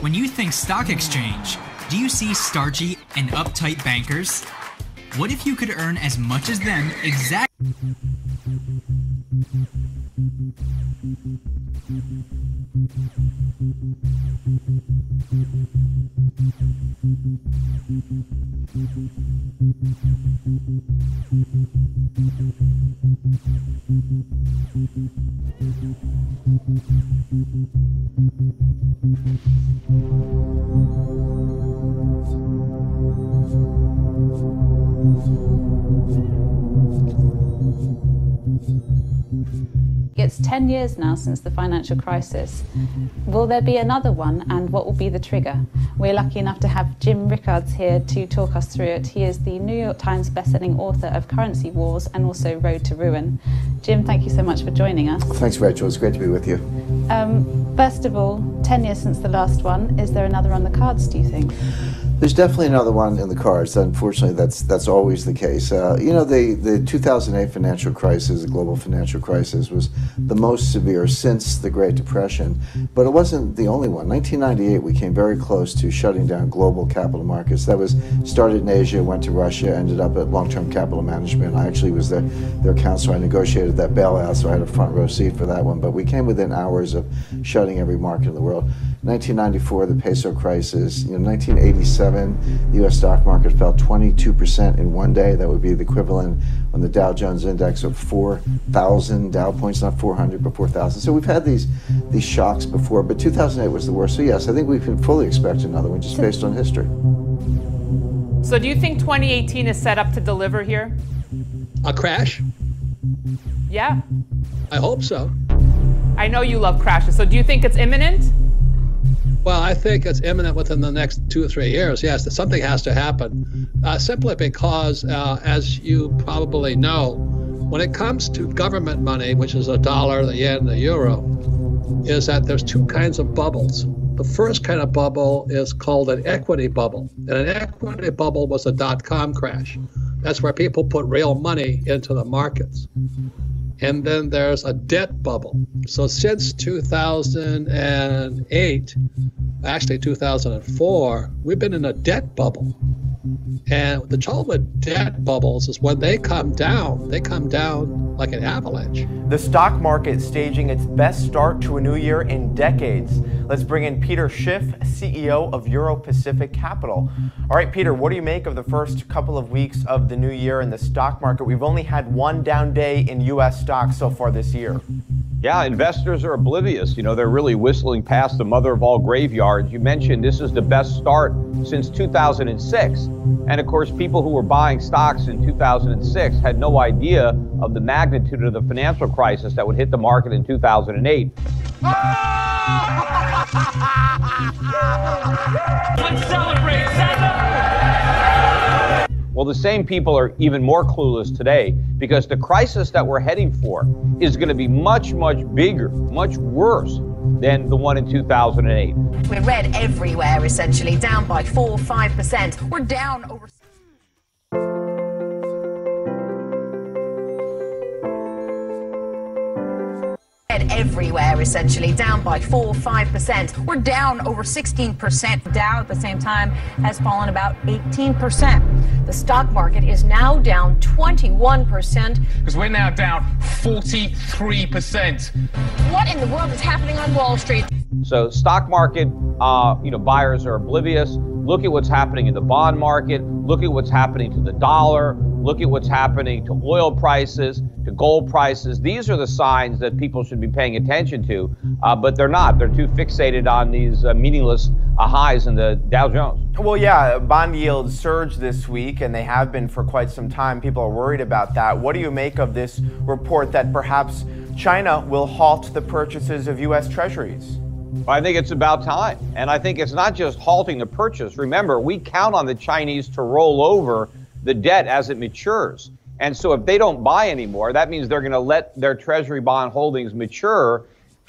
When you think stock exchange, do you see starchy and uptight bankers? What if you could earn as much as them exactly? It's 10 years now since the financial crisis. Will there be another one, and what will be the trigger? We're lucky enough to have Jim Rickards here to talk us through it. He is the New York Times bestselling author of Currency Wars and also Road to Ruin. Jim, thank you so much for joining us. Thanks, Rachel. It's great to be with you. First of all, 10 years since the last one. Is there another on the cards, do you think? There's definitely another one in the cards. Unfortunately, that's always the case. You know, the 2008 financial crisis, the global financial crisis, was the most severe since the Great Depression, but it wasn't the only one. 1998, we came very close to shutting down global capital markets. That was started in Asia, went to Russia, ended up at Long-Term Capital Management. I actually was their counselor. I negotiated that bailout, so I had a front row seat for that one. But we came within hours of shutting every market in the world. 1994, the peso crisis. You know, 1987, the U.S. stock market fell 22% in one day. That would be the equivalent on the Dow Jones index of 4,000 Dow points, not 400, but 4,000. So we've had these shocks before, but 2008 was the worst. So yes, I think we can fully expect another one just based on history. So do you think 2018 is set up to deliver here? A crash? Yeah. I hope so. I know you love crashes, so do you think it's imminent? Well, I think it's imminent within the next 2 or 3 years. Yes, that something has to happen. Simply because, as you probably know, when it comes to government money, which is the dollar, the yen, the euro, is that there's two kinds of bubbles. The first kind of bubble is called an equity bubble. And an equity bubble was a dot-com crash. That's where people put real money into the markets. And then there's a debt bubble. So since 2008, actually 2004, we've been in a debt bubble. And the trouble with debt bubbles is when they come down like an avalanche. The stock market staging its best start to a new year in decades. Let's bring in Peter Schiff, CEO of Euro-Pacific Capital. All right, Peter, what do you make of the first couple of weeks of the new year in the stock market? We've only had one down day in U.S. stocks so far this year. Yeah, investors are oblivious. You know, they're really whistling past the mother of all graveyards. You mentioned this is the best start since 2006. And of course, people who were buying stocks in 2006 had no idea of the magnitude of the financial crisis that would hit the market in 2008. Let's celebrate! Well, the same people are even more clueless today because the crisis that we're heading for is going to be much, much bigger, much worse than the one in 2008. We're red everywhere, essentially, down by 4-5%. We're down over... everywhere, essentially, down by 4-5%. We're down over 16%. Dow at the same time has fallen about 18%. The stock market is now down 21%. Because we're now down 43%. What in the world is happening on Wall Street? So stock market, buyers are oblivious. Look at what's happening in the bond market. Look at what's happening to the dollar. Look at what's happening to oil prices, to gold prices. These are the signs that people should be paying attention to, but they're not. They're too fixated on these meaningless highs in the Dow Jones. Well, yeah, bond yields surged this week, and they have been for quite some time. People are worried about that. What do you make of this report that perhaps China will halt the purchases of U.S. Treasuries? I think it's about time. And I think it's not just halting the purchase. Remember, we count on the Chinese to roll over the debt as it matures. And so if they don't buy anymore, that means they're going to let their treasury bond holdings mature.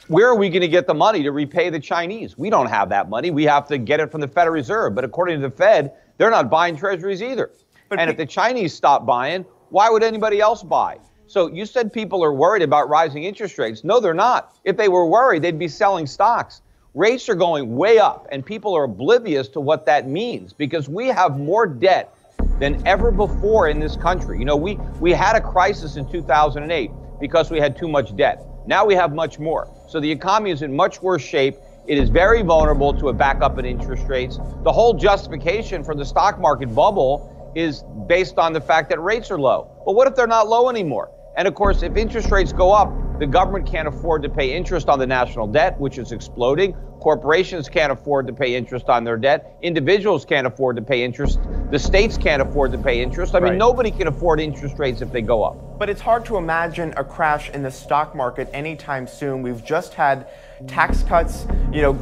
Where are we going to get the money to repay the Chinese? We don't have that money. We have to get it from the Federal Reserve. But according to the Fed, they're not buying treasuries either. And if the Chinese stop buying, why would anybody else buy? So you said people are worried about rising interest rates. No, they're not. If they were worried, they'd be selling stocks. rates are going way up, and people are oblivious to what that means because we have more debt than ever before in this country. You know, we had a crisis in 2008 because we had too much debt. Now we have much more. So the economy is in much worse shape. It is very vulnerable to a backup in interest rates. The whole justification for the stock market bubble is based on the fact that rates are low. But what if they're not low anymore? And of course, if interest rates go up, the government can't afford to pay interest on the national debt, which is exploding. Corporations can't afford to pay interest on their debt. Individuals can't afford to pay interest. The states can't afford to pay interest. I mean, nobody can afford interest rates if they go up. But it's hard to imagine a crash in the stock market anytime soon. We've just had tax cuts,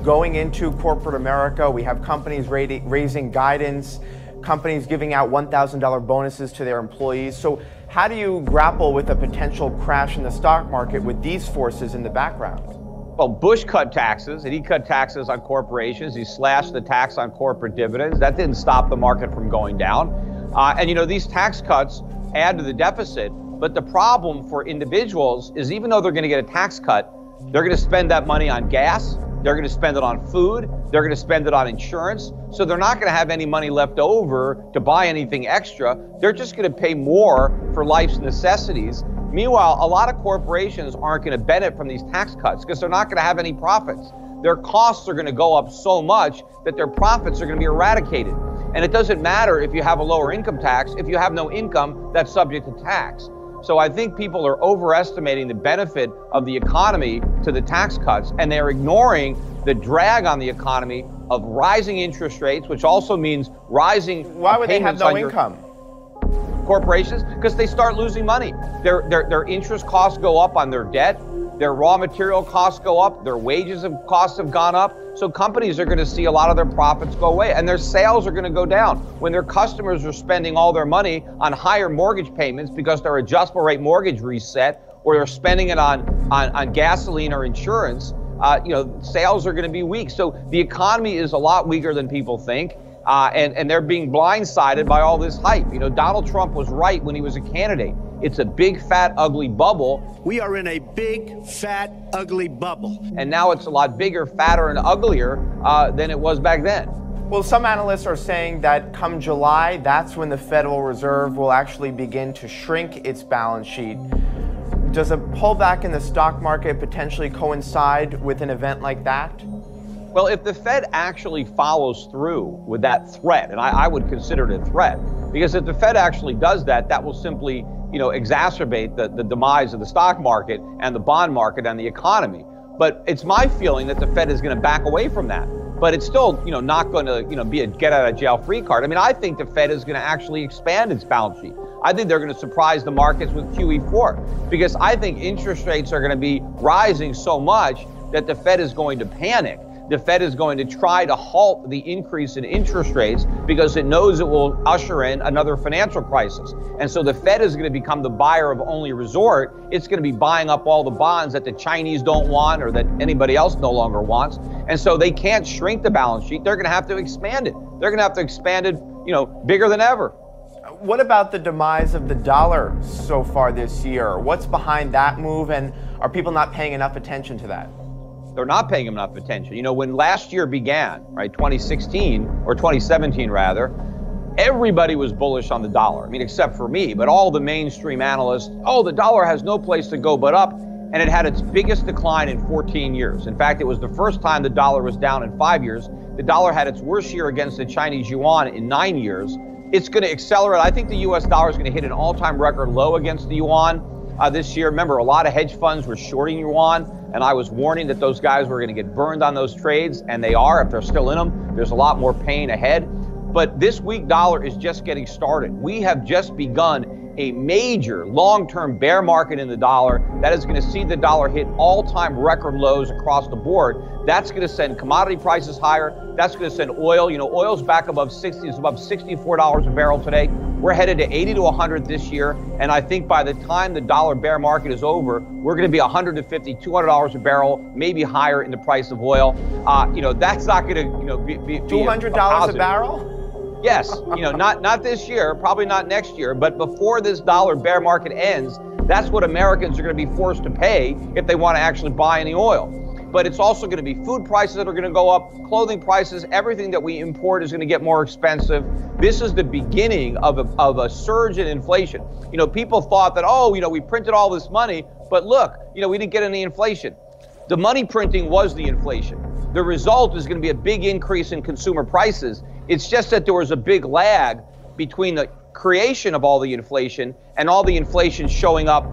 going into corporate America. We have companies raising guidance, companies giving out $1,000 bonuses to their employees. So how do you grapple with a potential crash in the stock market with these forces in the background? Well, Bush cut taxes, and he cut taxes on corporations. He slashed the tax on corporate dividends. That didn't stop the market from going down. And these tax cuts add to the deficit. But the problem for individuals is even though they're going to get a tax cut, they're going to spend that money on gas. They're going to spend it on food. They're going to spend it on insurance. So they're not going to have any money left over to buy anything extra. They're just going to pay more for life's necessities. Meanwhile, a lot of corporations aren't going to benefit from these tax cuts because they're not going to have any profits. Their costs are going to go up so much that their profits are going to be eradicated. And it doesn't matter if you have a lower income tax. If you have no income, that's subject to tax. So I think people are overestimating the benefit of the economy to the tax cuts, and they're ignoring the drag on the economy of rising interest rates, which also means rising Why would they have no income? Corporations, because they start losing money. Their interest costs go up on their debt. Their raw material costs go up. Their wages costs have gone up. So companies are going to see a lot of their profits go away, and their sales are going to go down when their customers are spending all their money on higher mortgage payments because their adjustable rate mortgage reset, or they're spending it on gasoline or insurance. Sales are going to be weak. So the economy is a lot weaker than people think. And they're being blindsided by all this hype. Donald Trump was right when he was a candidate. It's a big, fat, ugly bubble. We are in a big, fat, ugly bubble. And now it's a lot bigger, fatter, and uglier than it was back then. Well, some analysts are saying that come July, that's when the Federal Reserve will actually begin to shrink its balance sheet. Does a pullback in the stock market potentially coincide with an event like that? Well, if the Fed actually follows through with that threat, and I would consider it a threat, because if the Fed actually does that, that will simply, exacerbate the demise of the stock market and the bond market and the economy. But it's my feeling that the Fed is going to back away from that. But it's still, not going to, be a get-out-of-jail-free card. I mean, I think the Fed is going to actually expand its balance sheet. I think they're going to surprise the markets with QE4 because I think interest rates are going to be rising so much that the Fed is going to panic. The Fed is going to try to halt the increase in interest rates because it knows it will usher in another financial crisis. And so the Fed is going to become the buyer of only resort. It's going to be buying up all the bonds that the Chinese don't want or that anybody else no longer wants. And so they can't shrink the balance sheet. They're going to have to expand it. They're going to have to expand it, bigger than ever. What about the demise of the dollar so far this year? What's behind that move, and are people not paying enough attention to that? They're not paying enough attention. When last year began, right, 2016 or 2017 rather, everybody was bullish on the dollar. I mean, except for me, but all the mainstream analysts, the dollar has no place to go but up, and it had its biggest decline in 14 years. In fact, it was the first time the dollar was down in 5 years. The dollar had its worst year against the Chinese yuan in 9 years. It's going to accelerate. I think the U.S. dollar is going to hit an all-time record low against the yuan this year. Remember, a lot of hedge funds were shorting yuan, and I was warning that those guys were going to get burned on those trades, and they are. If they're still in them, there's a lot more pain ahead. But this weak dollar is just getting started. We have just begun a major long-term bear market in the dollar that is going to see the dollar hit all-time record lows across the board. That's going to send commodity prices higher. That's going to send oil. Oil's back above 60. It's above $64 a barrel today. We're headed to 80 to 100 this year. And I think by the time the dollar bear market is over, we're going to be $150, $200 a barrel, maybe higher in the price of oil. That's not going to, be $200 a barrel? Yes, not this year, probably not next year, but before this dollar bear market ends, that's what Americans are going to be forced to pay if they want to actually buy any oil. but it's also going to be food prices that are going to go up, clothing prices, everything that we import is going to get more expensive. This is the beginning of a surge in inflation. You know, people thought that, oh, you know, we printed all this money, but look, you know, we didn't get any inflation. The money printing was the inflation. The result is going to be a big increase in consumer prices. It's just that there was a big lag between the creation of all the inflation and all the inflation showing up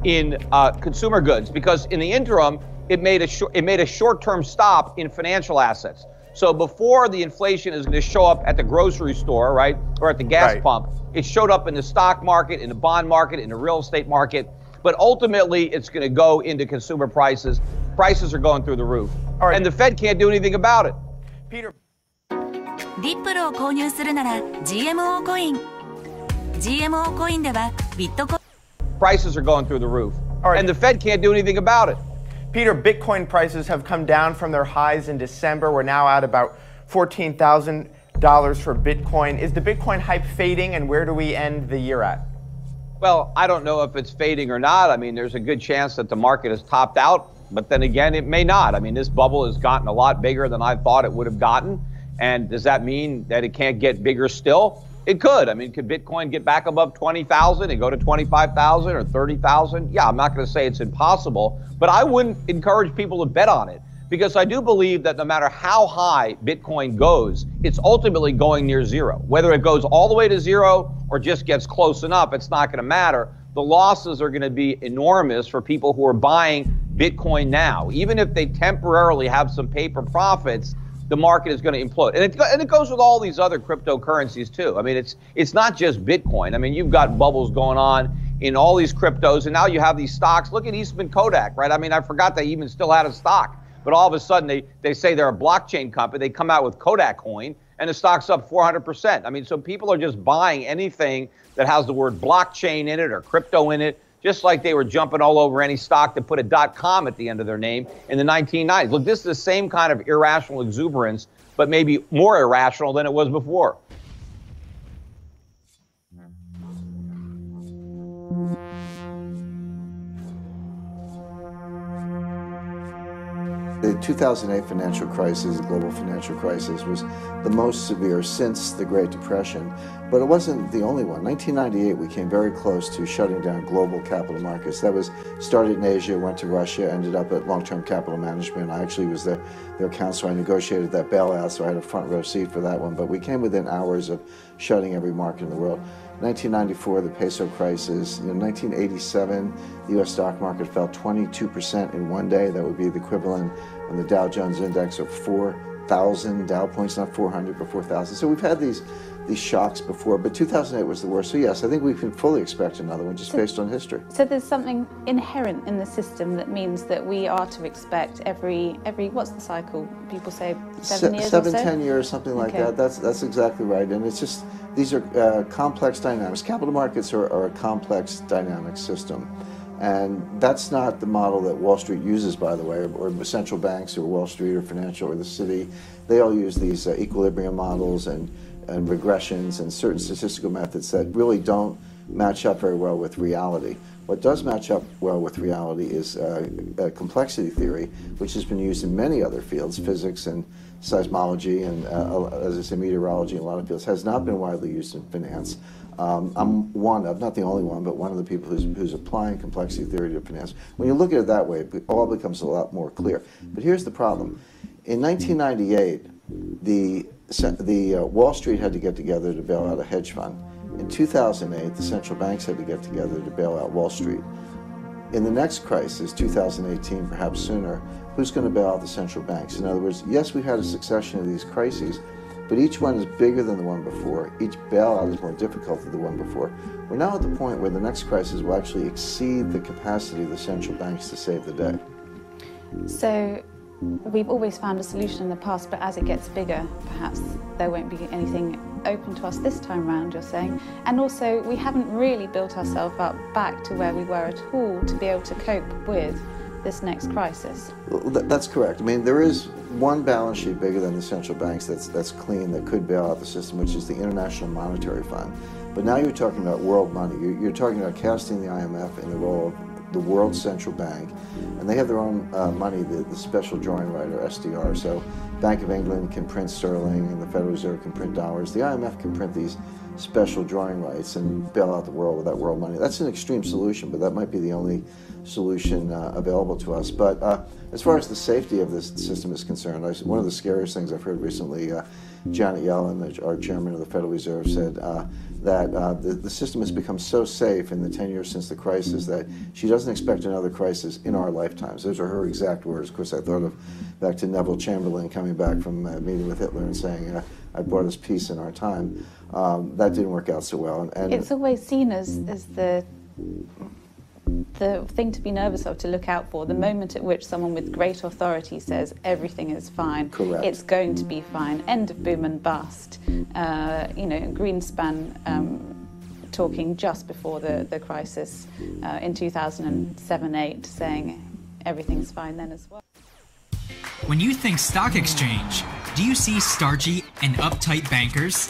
in consumer goods, because in the interim, it made a short-term stop in financial assets. So before the inflation is going to show up at the grocery store, right, or at the gas pump, it showed up in the stock market, in the bond market, in the real estate market. But ultimately, it's going to go into consumer prices. Prices are going through the roof. And the Fed can't do anything about it. Peter. リップルを購入するなら GMO コイン。GMO コインではビットコイン。Prices are going through the roof. And the Fed can't do anything about it. Peter, Bitcoin prices have come down from their highs in December. We're now at about $14,000 for Bitcoin. Is the Bitcoin hype fading, and where do we end the year at? Well, I don't know if it's fading or not. I mean, there's a good chance that the market has topped out, but then again, it may not. I mean, this bubble has gotten a lot bigger than I thought it would have gotten. And does that mean that it can't get bigger still? It could. I mean, could Bitcoin get back above 20,000 and go to 25,000 or 30,000? Yeah, I'm not going to say it's impossible, but I wouldn't encourage people to bet on it, because I do believe that no matter how high Bitcoin goes, it's ultimately going near zero. Whether it goes all the way to zero or just gets close enough, it's not going to matter. The losses are going to be enormous for people who are buying Bitcoin now. Even if they temporarily have some paper profits, the market is going to implode. And it goes with all these other cryptocurrencies too. I mean, it's not just Bitcoin. I mean, you've got bubbles going on in all these cryptos, and now you have these stocks. Look at Eastman Kodak, right? I mean, I forgot they even still had a stock, but all of a sudden they say they're a blockchain company. They come out with Kodak coin, and the stock's up 400%. I mean, so people are just buying anything that has the word blockchain in it or crypto in it, just like they were jumping all over any stock that put a .com at the end of their name in the 1990s. Look, this is the same kind of irrational exuberance, but maybe more irrational than it was before. The 2008 financial crisis, the global financial crisis, was the most severe since the Great Depression, but it wasn't the only one. 1998, we came very close to shutting down global capital markets. That was started in Asia, went to Russia, ended up at Long-Term Capital Management. I actually was their counselor. I negotiated that bailout, so I had a front row seat for that one, but we came within hours of shutting every market in the world. 1994, the peso crisis. In 1987, the U.S. stock market fell 22% in one day. That would be the equivalent on the Dow Jones Index of 4,000 Dow points, not 400, but 4,000. So we've had these shocks before, but 2008 was the worst. So yes, I think we can fully expect another one just based on history. So there's something inherent in the system that means that we are to expect every what's the cycle? People say 7 years or so? 10 years, something like that. That's exactly right. And it's just, these are complex dynamics. Capital markets are a complex dynamic system. And that's not the model that Wall Street uses, by the way, or central banks or Wall Street or financial or the city. They all use these equilibrium models and regressions and certain statistical methods that really don't match up very well with reality. What does match up well with reality is complexity theory, which has been used in many other fields, physics and seismology and, as I say, meteorology in a lot of fields, has not been widely used in finance. I'm one of, not the only one, but one of the people who's applying complexity theory to finance. When you look at it that way, it all becomes a lot more clear. But here's the problem. In 1998, the Wall Street had to get together to bail out a hedge fund. In 2008, the central banks had to get together to bail out Wall Street. In the next crisis, 2018, perhaps sooner, who's going to bail out the central banks? In other words, yes, we had a succession of these crises, but each one is bigger than the one before. Each bailout is more difficult than the one before. We're now at the point where the next crisis will actually exceed the capacity of the central banks to save the day. So we've always found a solution in the past, but as it gets bigger, perhaps there won't be anything open to us this time round, you're saying. And also, we haven't really built ourselves up back to where we were at all to be able to cope with this next crisis. Well, that's correct. I mean, there is one balance sheet bigger than the central banks that's clean, that could bail out the system, which is the International Monetary Fund. But now you're talking about world money. You're talking about casting the IMF in the role of the world's central bank, and they have their own money, the special drawing right, or SDR. So Bank of England can print sterling, and the Federal Reserve can print dollars. The IMF can print these special drawing rights and bail out the world with that world money. That's an extreme solution, but that might be the only solution available to us. But as far as the safety of this system is concerned, one of the scariest things I've heard recently, Janet Yellen, our chairman of the Federal Reserve, said that the system has become so safe in the 10 years since the crisis that she doesn't expect another crisis in our lifetimes. Those are her exact words. Of course, I thought of back to Neville Chamberlain coming back from a meeting with Hitler and saying, I brought us peace in our time. That didn't work out so well. And it's always seen as the thing to be nervous of, to look out for. The moment at which someone with great authority says everything is fine, correct, it's going to be fine, end of boom and bust. Greenspan talking just before the crisis in 2007-8, saying everything's fine then as well. When you think stock exchange, do you see starchy and uptight bankers?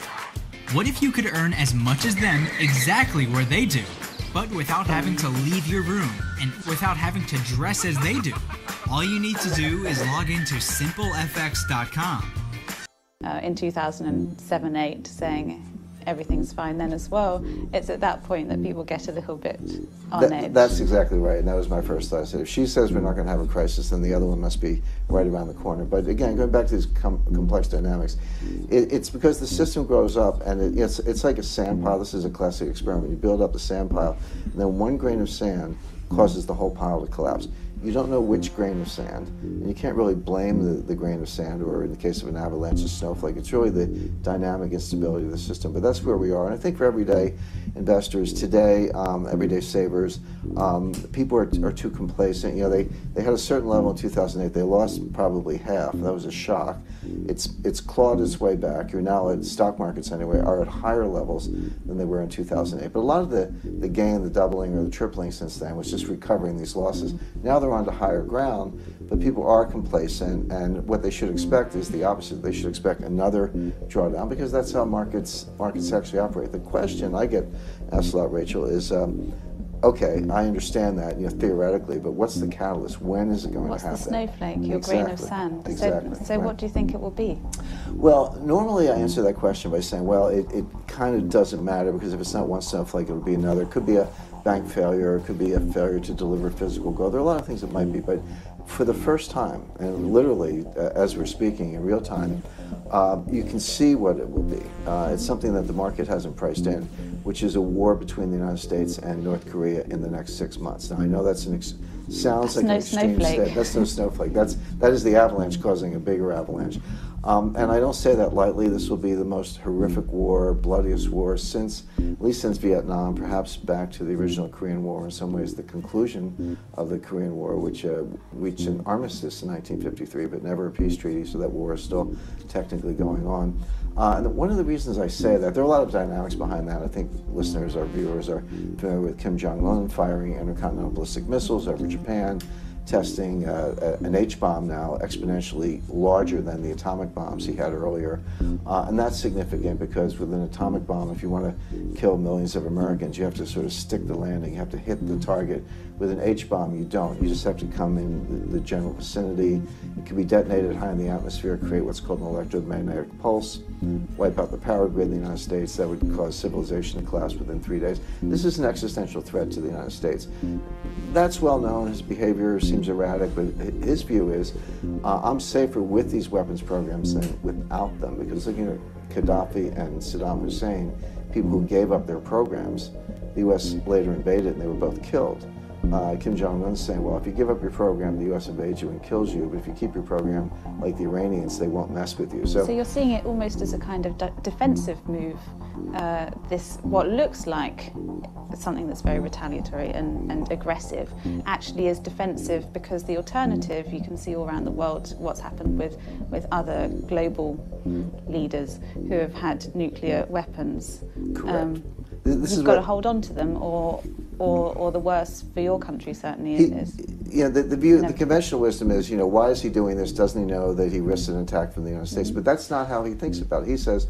What if you could earn as much as them exactly where they do, but without having to leave your room and without having to dress as they do? All you need to do is log into simplefx.com. In 2007-8, saying everything's fine then as well, it's at that point that people get a little bit on edge. That's exactly right, and that was my first thought. I said, if she says we're not going to have a crisis, then the other one must be right around the corner. But again, going back to these complex dynamics, it's because the system grows up, and it's like a sand pile. This is a classic experiment. You build up the sand pile, and then one grain of sand causes the whole pile to collapse. You don't know which grain of sand, and you can't really blame the grain of sand, or in the case of an avalanche, a snowflake. It's really the dynamic instability of the system. But that's where we are. And I think for everyday investors today, everyday savers, people are too complacent. You know, they had a certain level in 2008. They lost probably half. That was a shock. It's clawed its way back. You're now at stock markets anyway are at higher levels than they were in 2008. But a lot of the gain, the doubling or the tripling since then was just recovering these losses. Now they're onto higher ground, but people are complacent, and what they should expect is the opposite. They should expect another drawdown, because that's how markets actually operate. The question I get asked a lot, Rachel, is okay, I understand that, theoretically, but what's the catalyst? When is it going to happen? What's the snowflake, your grain of sand? Exactly. So what do you think it will be? Well, normally I answer that question by saying, well, it kind of doesn't matter, because if it's not one snowflake, it'll be another. It could be a bank failure, it could be a failure to deliver physical growth. There are a lot of things it might be, but for the first time, and literally as we're speaking in real time, you can see what it will be. It's something that the market hasn't priced in, which is a war between the United States and North Korea in the next 6 months. Now I know that's sounds like an extreme state. That's no snowflake. That is the avalanche causing a bigger avalanche. And I don't say that lightly. This will be the most horrific war, bloodiest war at least since Vietnam, perhaps back to the original Korean War. In some ways, the conclusion of the Korean War, which reached an armistice in 1953, but never a peace treaty, so that war is still technically going on. And one of the reasons I say that, there are a lot of dynamics behind that. I think listeners, our viewers, are familiar with Kim Jong-un firing intercontinental ballistic missiles over Japan, testing an H-bomb now exponentially larger than the atomic bombs he had earlier. And that's significant, because with an atomic bomb, if you want to kill millions of Americans, you have to sort of stick the landing, you have to hit the target. With an H-bomb, you don't. You just have to come in the general vicinity. It can be detonated high in the atmosphere, create what's called an electromagnetic pulse, wipe out the power grid in the United States. That would cause civilization to collapse within 3 days. This is an existential threat to the United States. That's well known. His behavior seems erratic, but his view is, I'm safer with these weapons programs than without them, because looking at Gaddafi and Saddam Hussein, people who gave up their programs, the U.S. later invaded and they were both killed. Kim Jong-un's saying, well, if you give up your program, the U.S. invades you and kills you, but if you keep your program like the Iranians, they won't mess with you. So you're seeing it almost as a kind of defensive move, what looks like something that's very retaliatory and aggressive actually is defensive, because the alternative, you can see all around the world what's happened with other global leaders who have had nuclear weapons. Correct. You've got to hold on to them, or the worse for your country certainly is. Yeah, the conventional wisdom is, why is he doing this? Doesn't he know that he risks an attack from the United States? But that's not how he thinks about it. He says,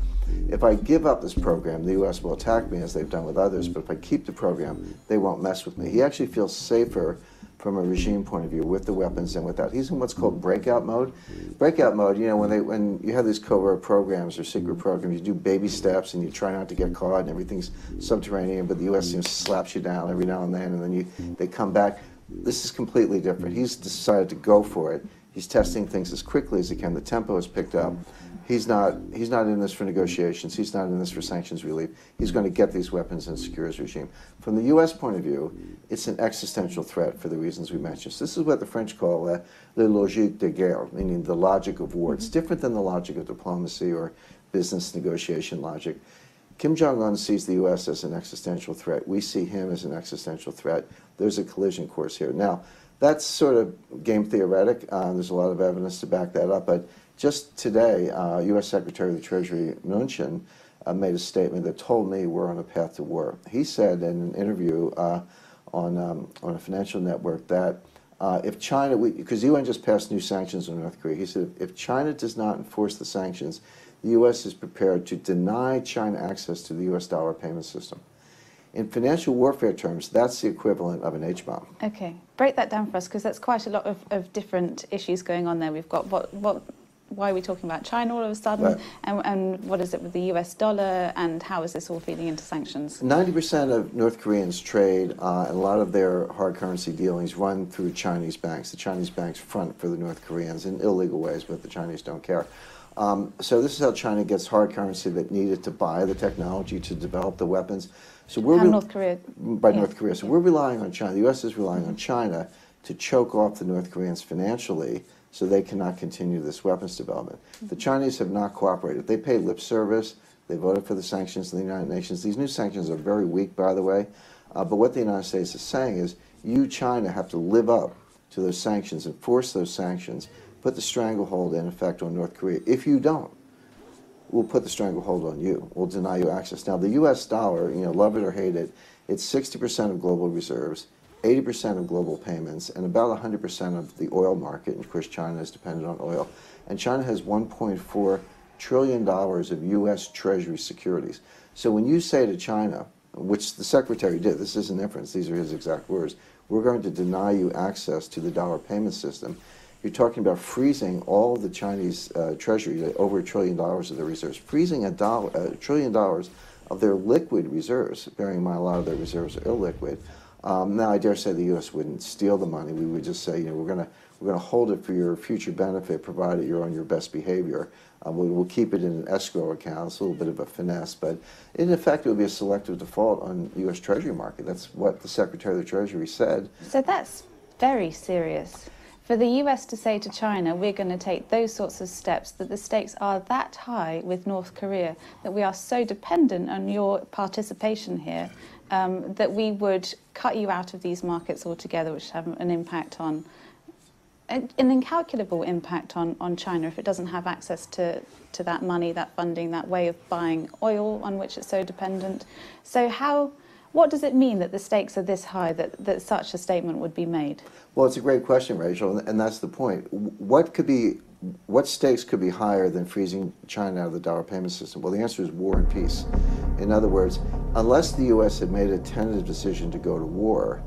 if I give up this program, the U.S. will attack me as they've done with others, but if I keep the program, they won't mess with me. He actually feels safer from a regime point of view with the weapons than without. He's in what's called breakout mode. Breakout mode, you know, when you have these covert programs or secret programs, you do baby steps and you try not to get caught and everything's subterranean, but the U.S. seems to slap you down every now and then they come back. This is completely different. He's decided to go for it. He's testing things as quickly as he can. The tempo is picked up. He's not in this for negotiations. He's not in this for sanctions relief. He's going to get these weapons and secure his regime. From the U.S. point of view, it's an existential threat for the reasons we mentioned. So this is what the French call le logique de guerre, meaning the logic of war. It's different than the logic of diplomacy or business negotiation logic. Kim Jong-un sees the U.S. as an existential threat. We see him as an existential threat. There's a collision course here. Now, that's sort of game theoretic. There's a lot of evidence to back that up. But just today, U.S. Secretary of the Treasury Mnuchin made a statement that told me we're on a path to war. He said in an interview on a financial network that if China, because the UN just passed new sanctions on North Korea, he said if China does not enforce the sanctions, the U.S. is prepared to deny China access to the U.S. dollar payment system. In financial warfare terms, that's the equivalent of an H-bomb. Okay, break that down for us, because that's quite a lot of different issues going on there. We've got why are we talking about China all of a sudden, right. and what is it with the US dollar, and how is this all feeding into sanctions? 90% of North Koreans trade, and a lot of their hard currency dealings run through Chinese banks. The Chinese banks front for the North Koreans in illegal ways, but the Chinese don't care. So this is how China gets hard currency that needed to buy the technology to develop the weapons. So we're North Korea? By North Korea. So we're relying on China. The U.S. is relying on China to choke off the North Koreans financially so they cannot continue this weapons development. The Chinese have not cooperated. They paid lip service. They voted for the sanctions in the United Nations. These new sanctions are very weak, by the way. But what the United States is saying is, you, China, have to live up to those sanctions, enforce those sanctions, put the stranglehold in effect on North Korea. If you don't, we'll put the stranglehold on you. We'll deny you access. Now, the U.S. dollar, you know, love it or hate it, it's 60% of global reserves, 80% of global payments, and about 100% of the oil market. And of course, China is dependent on oil. And China has $1.4 trillion of U.S. Treasury securities. So when you say to China, which the Secretary did, this isn't inference, these are his exact words, we're going to deny you access to the dollar payment system, you're talking about freezing all the Chinese Treasury, over $1 trillion of their reserves, freezing $1 trillion of their liquid reserves, bearing in mind a lot of their reserves are illiquid. Now, I dare say the U.S. wouldn't steal the money. We would just say, you know, we're going to hold it for your future benefit, provided you're on your best behavior. We'll keep it in an escrow account. It's a little bit of a finesse, but in effect, it would be a selective default on the U.S. Treasury market. That's what the Secretary of the Treasury said. So that's very serious. For the US to say to China, we're going to take those sorts of steps, that the stakes are that high with North Korea, that we are so dependent on your participation here, that we would cut you out of these markets altogether, which have an impact on, an incalculable impact on China if it doesn't have access to that money, that funding, that way of buying oil on which it's so dependent. So what does it mean that the stakes are this high, that such a statement would be made? Well, it's a great question, Rachel, and that's the point. What stakes could be higher than freezing China out of the dollar payment system? Well, the answer is war and peace. In other words, unless the U.S. had made a tentative decision to go to war,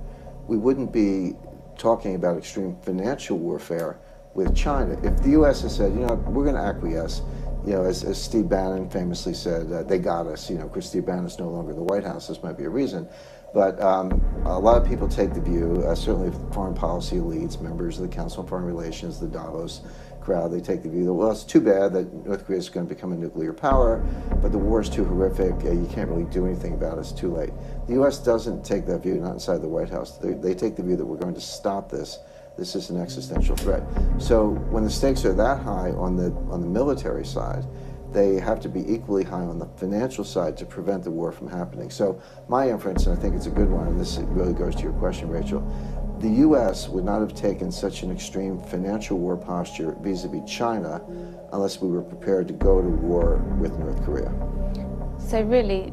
we wouldn't be talking about extreme financial warfare with China. If the U.S. has said, you know, we're going to acquiesce, you know, as Steve Bannon famously said, they got us. You know, of course, Steve Bannon is no longer in the White House. This might be a reason. But a lot of people take the view, certainly foreign policy elites, members of the Council on Foreign Relations, the Davos crowd, they take the view that, well, it's too bad that North Korea is going to become a nuclear power, but the war is too horrific. You can't really do anything about it. It's too late. The U.S. doesn't take that view, not inside the White House. They take the view that we're going to stop this. This is an existential threat. So when the stakes are that high on the military side, they have to be equally high on the financial side to prevent the war from happening. So my inference, and I think it's a good one, and this really goes to your question, Rachel, the U.S. would not have taken such an extreme financial war posture vis-a-vis China unless we were prepared to go to war with North Korea. So really,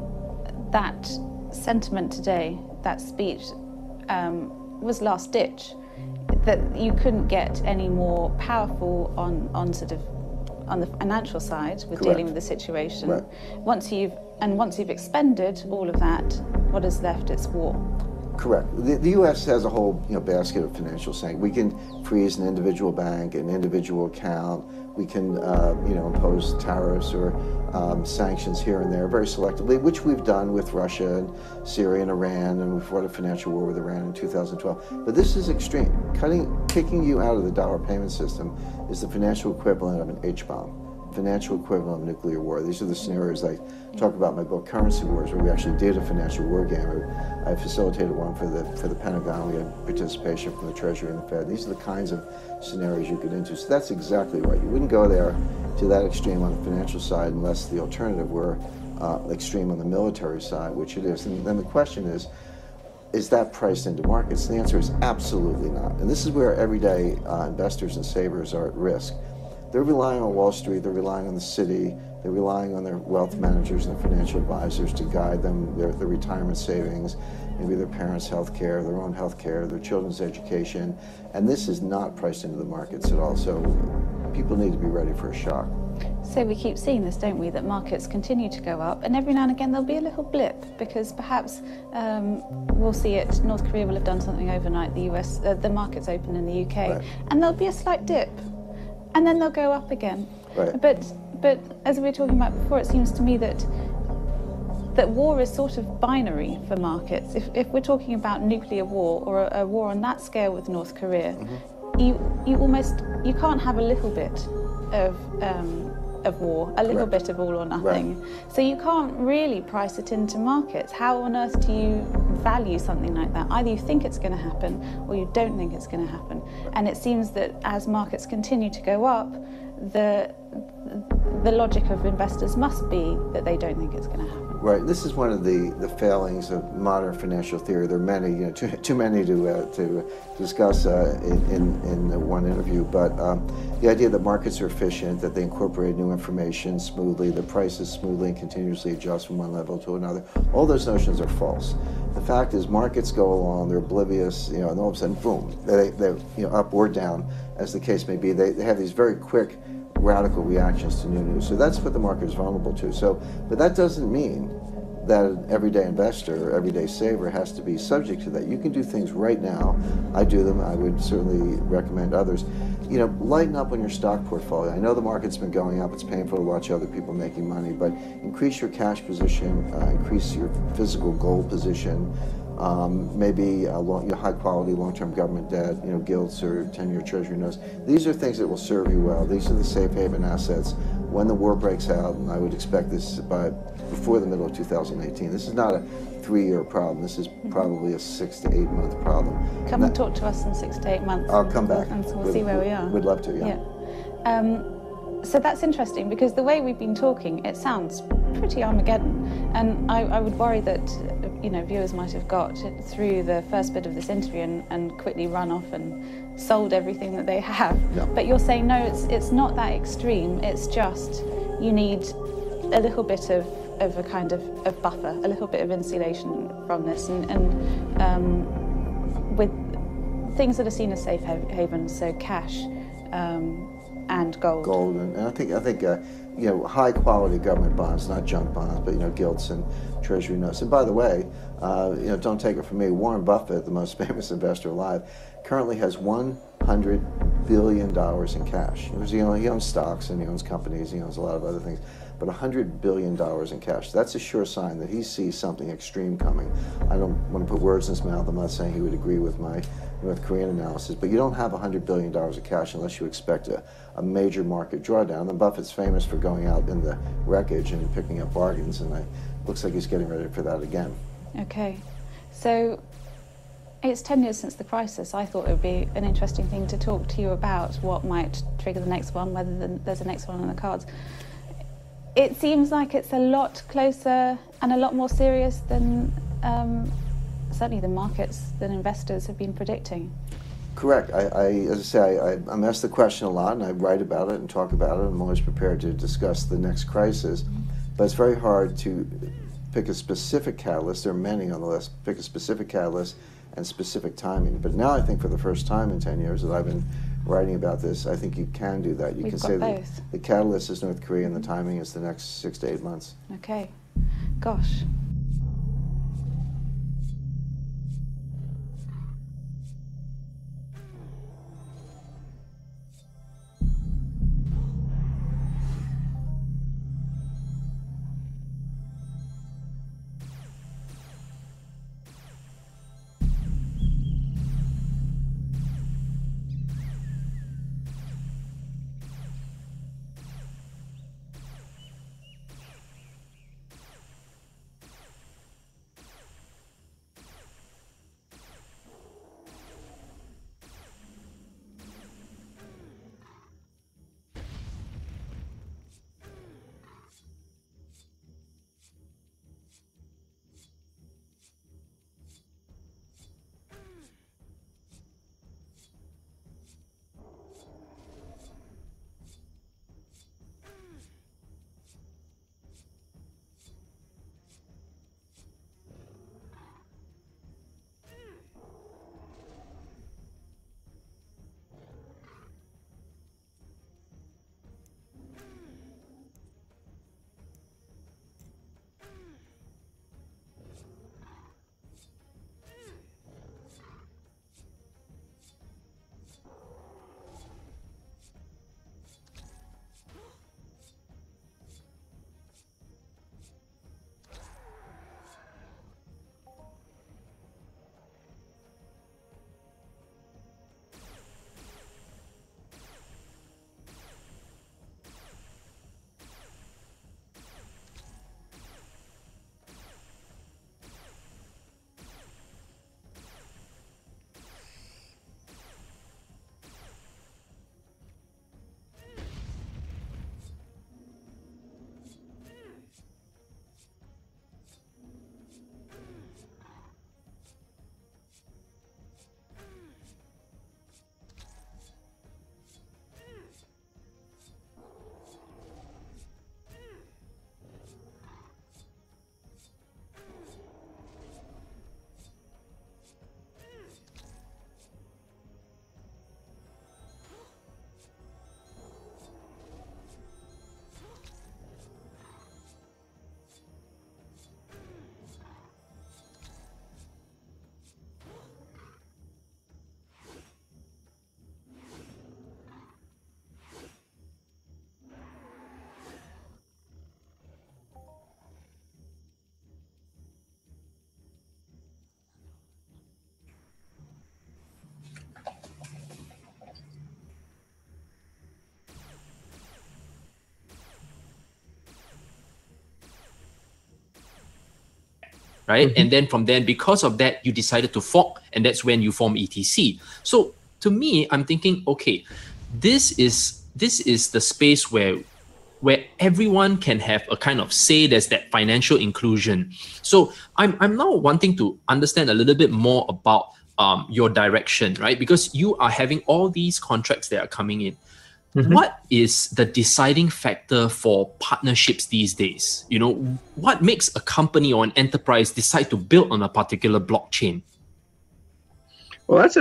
that sentiment today, that speech, was last ditch. That you couldn't get any more powerful on sort of on the financial side with Correct. dealing with the situation. Right. Once you've expended all of that, what is left? It's war. Correct. The U.S. has a whole basket of financial sanctions. We can freeze an individual bank, an individual account. We can impose tariffs or sanctions here and there very selectively, which we've done with Russia and Syria and Iran, and we fought a financial war with Iran in 2012. But this is extreme. Kicking you out of the dollar payment system is the financial equivalent of an H-bomb. Financial equivalent of nuclear war. These are the scenarios I talk about in my book, Currency Wars, where we actually did a financial war game. I facilitated one for the Pentagon. We had participation from the Treasury and the Fed. These are the kinds of scenarios you get into. So that's exactly right. You wouldn't go there to that extreme on the financial side unless the alternative were extreme on the military side, which it is. And then the question is that priced into markets? And the answer is absolutely not. And this is where everyday investors and savers are at risk. They're relying on Wall Street, they're relying on the city, they're relying on their wealth managers and their financial advisors to guide them, their retirement savings, maybe their parents' health care, their own health care, their children's education. And this is not priced into the markets at all. So people need to be ready for a shock. So we keep seeing this, don't we, that markets continue to go up, and every now and again there'll be a little blip because perhaps we'll see it. North Korea will have done something overnight, the US, the markets open in the UK, right. And there'll be a slight dip. And then they'll go up again. Right. But as we were talking about before, it seems to me that war is sort of binary for markets. If we're talking about nuclear war or a war on that scale with North Korea, you can't have a little bit of war, a little bit of all or nothing. Right. So you can't really price it into markets. How on earth do you value something like that? Either you think it's going to happen or you don't think it's going to happen. And it seems that as markets continue to go up, the logic of investors must be that they don't think it's going to happen. Right. This is one of the failings of modern financial theory. There are many, too many to discuss in one interview. But the idea that markets are efficient, that they incorporate new information smoothly, that prices smoothly and continuously adjust from one level to another, all those notions are false. The fact is, markets go along, they're oblivious, and all of a sudden, boom, they're up or down, as the case may be. They have these very quick, radical reactions to new news. So that's what the market is vulnerable to. But that doesn't mean that an everyday investor or everyday saver has to be subject to that. You can do things right now. I do them. I would certainly recommend others. Lighten up on your stock portfolio. I know the market's been going up. It's painful to watch other people making money, but increase your cash position, increase your physical gold position, maybe high quality long-term government debt, gilts or 10-year treasury notes. These are things that will serve you well. These are the safe haven assets when the war breaks out, and I would expect this before the middle of 2018. This is not a 3-year problem. This is probably a 6 to 8 month problem. Come and talk to us in 6 to 8 months. I'll come back. And we'll see where we are. We'd love to, yeah. So that's interesting because the way we've been talking, it sounds pretty Armageddon. And I would worry that viewers might have got through the first bit of this interview and quickly run off and sold everything that they have. No. But you're saying, no, it's not that extreme. It's just you need a little bit of a kind of buffer, a little bit of insulation from this. And with things that are seen as safe havens, so cash, and gold. Gold, and I think high quality government bonds, not junk bonds, but gilts and treasury notes. And by the way, don't take it from me, Warren Buffett, the most famous investor alive, currently has $100 billion in cash. He owns stocks and he owns companies, he owns a lot of other things, but $100 billion in cash. That's a sure sign that he sees something extreme coming. I don't want to put words in his mouth. I'm not saying he would agree with my North Korean analysis, but you don't have $100 billion of cash unless you expect a major market drawdown. And Buffett's famous for going out in the wreckage and picking up bargains, and it looks like he's getting ready for that again. Okay, so it's 10 years since the crisis. I thought it would be an interesting thing to talk to you about what might trigger the next one, whether there's a next one on the cards. It seems like it's a lot closer and a lot more serious than certainly the markets, than investors have been predicting. Correct. As I say, I'm asked the question a lot, and I write about it and talk about it. I'm always prepared to discuss the next crisis, but it's very hard to pick a specific catalyst. There are many on the list. Pick a specific catalyst and specific timing. But now I think for the first time in 10 years that I've been writing about this, I think you can do that. You We've can got say that both. the catalyst is North Korea and the timing is the next 6 to 8 months. Okay. Gosh. Right? And then from then, because of that, you decided to fork, and that's when you form ETC. So to me, I'm thinking, okay, this is the space where everyone can have a kind of say. There's that financial inclusion. So I'm now wanting to understand a little bit more about your direction, right? Because you are having all these contracts that are coming in. What is the deciding factor for partnerships these days? You know, what makes a company or an enterprise decide to build on a particular blockchain? Well, that's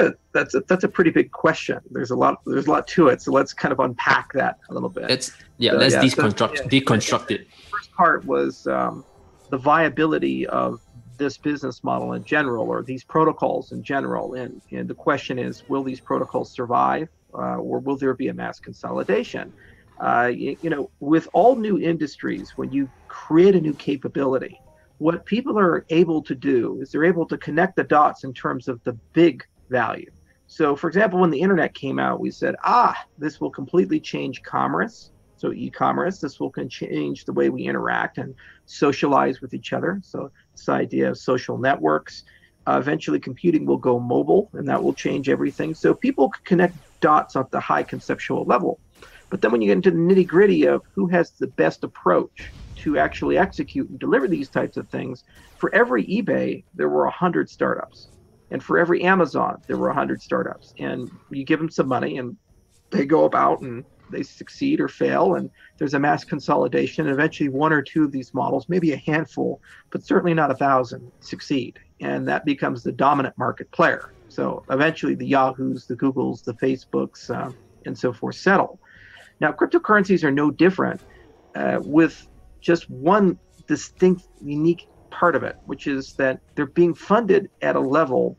a pretty big question. There's a lot to it. So let's kind of unpack that a little bit. Let's deconstruct it. The first part was the viability of this business model in general, or these protocols in general. And the question is, will these protocols survive? Or will there be a mass consolidation? With all new industries, when you create a new capability, what people are able to do is they're able to connect the dots in terms of the big value. So, for example, when the internet came out, we said, this will completely change commerce. So e-commerce, this will change the way we interact and socialize with each other. So this idea of social networks. Eventually, computing will go mobile, and that will change everything. So people can connect dots at the high conceptual level. But then when you get into the nitty-gritty of who has the best approach to actually execute and deliver these types of things, for every eBay, there were 100 startups. And for every Amazon, there were 100 startups. And you give them some money, and they go about and they succeed or fail, and there's a mass consolidation. And eventually, one or two of these models, maybe a handful, but certainly not 1,000, succeed. And that becomes the dominant market player. So eventually the Yahoos, the Googles, the Facebooks, and so forth settle. Now, cryptocurrencies are no different, with just one distinct, unique part of it, which is that they're being funded at a level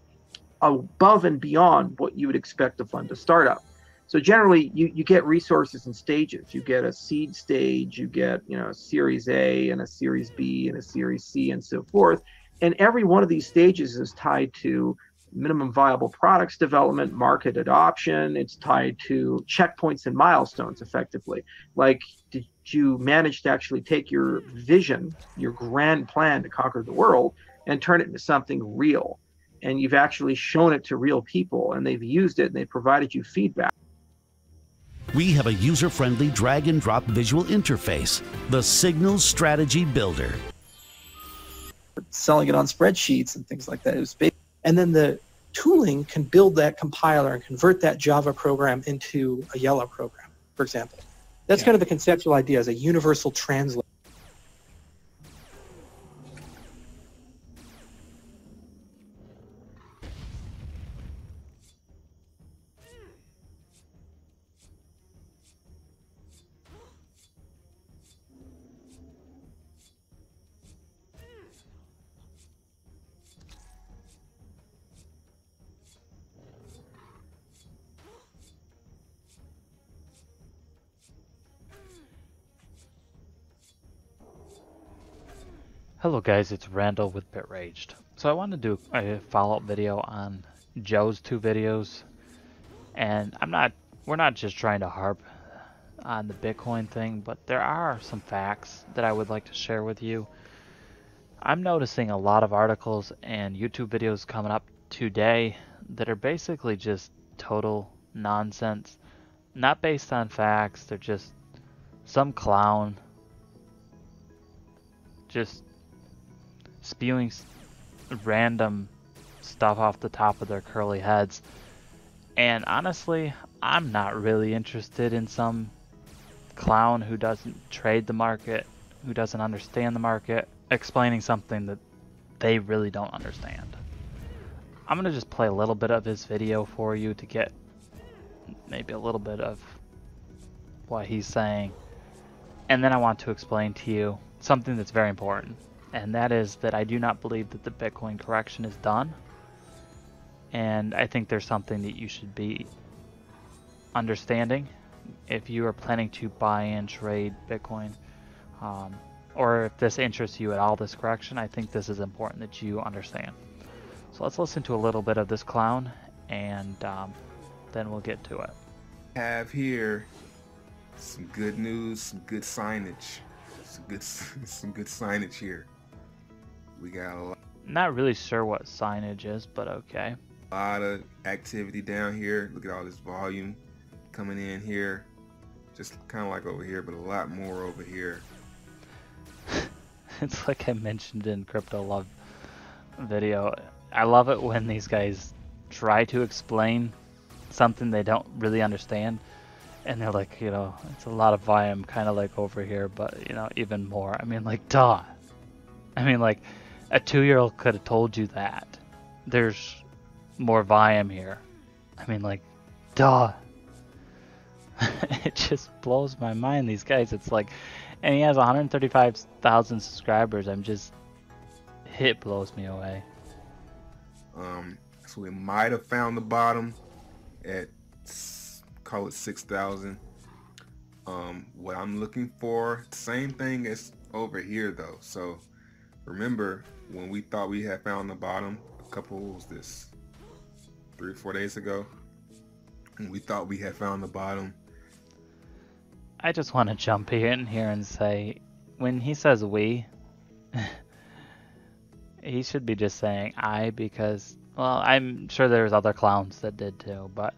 above and beyond what you would expect to fund a startup. So generally, you get resources in stages. You get a seed stage, you get a Series A and a Series B and a Series C and so forth. And every one of these stages is tied to minimum viable products development, market adoption. It's tied to checkpoints and milestones, effectively. Like, did you manage to actually take your vision, your grand plan to conquer the world, and turn it into something real? And you've actually shown it to real people, and they've used it, and they've provided you feedback. We have a user-friendly drag-and-drop visual interface, the Signal Strategy Builder. Selling it on spreadsheets and things like that. It was big. And then the tooling can build that compiler and convert that Java program into a Yellow program, for example. That's kind of the conceptual idea, as a universal translator. Hello guys, it's Randall with BitRaged. So I wanted to do a follow-up video on Joe's 2 videos, and we're not just trying to harp on the Bitcoin thing, but there are some facts that I would like to share with you. I'm noticing a lot of articles and YouTube videos coming up today that are basically just total nonsense, not based on facts. They're just some clown just spewing random stuff off the top of their curly heads. And honestly, I'm not really interested in some clown who doesn't trade the market, who doesn't understand the market, explaining something that they really don't understand. I'm going to just play a little bit of his video for you to get maybe a little bit of what he's saying. And then I want to explain to you something that's very important. And that is that I do not believe that the Bitcoin correction is done. And I think there's something that you should be understanding if you are planning to buy and trade Bitcoin, or if this interests you at all, this correction. I think this is important that you understand. So let's listen to a little bit of this clown, and then we'll get to it. Have here some good news, some good signage, some good signage here. We got a lot. Not really sure what signage is, but okay. A lot of activity down here. Look at all this volume coming in here. Just kind of like over here, but a lot more over here. It's like I mentioned in Crypto Love video. I love it when these guys try to explain something they don't really understand. And they're like, it's a lot of volume, kind of like over here, but, even more. I mean, like, duh. I mean, like, a 2-year-old could have told you that. There's more volume here. I mean, like, duh. It just blows my mind, these guys. It's like, and he has 135,000 subscribers. It blows me away. So we might have found the bottom at, call it 6,000. What I'm looking for, same thing as over here though. So remember when we thought we had found the bottom a couple, what was this, 3 or 4 days ago, and we thought we had found the bottom. I just want to jump in here and say, when he says we, he should be just saying I, because, well, I'm sure there's other clowns that did too, but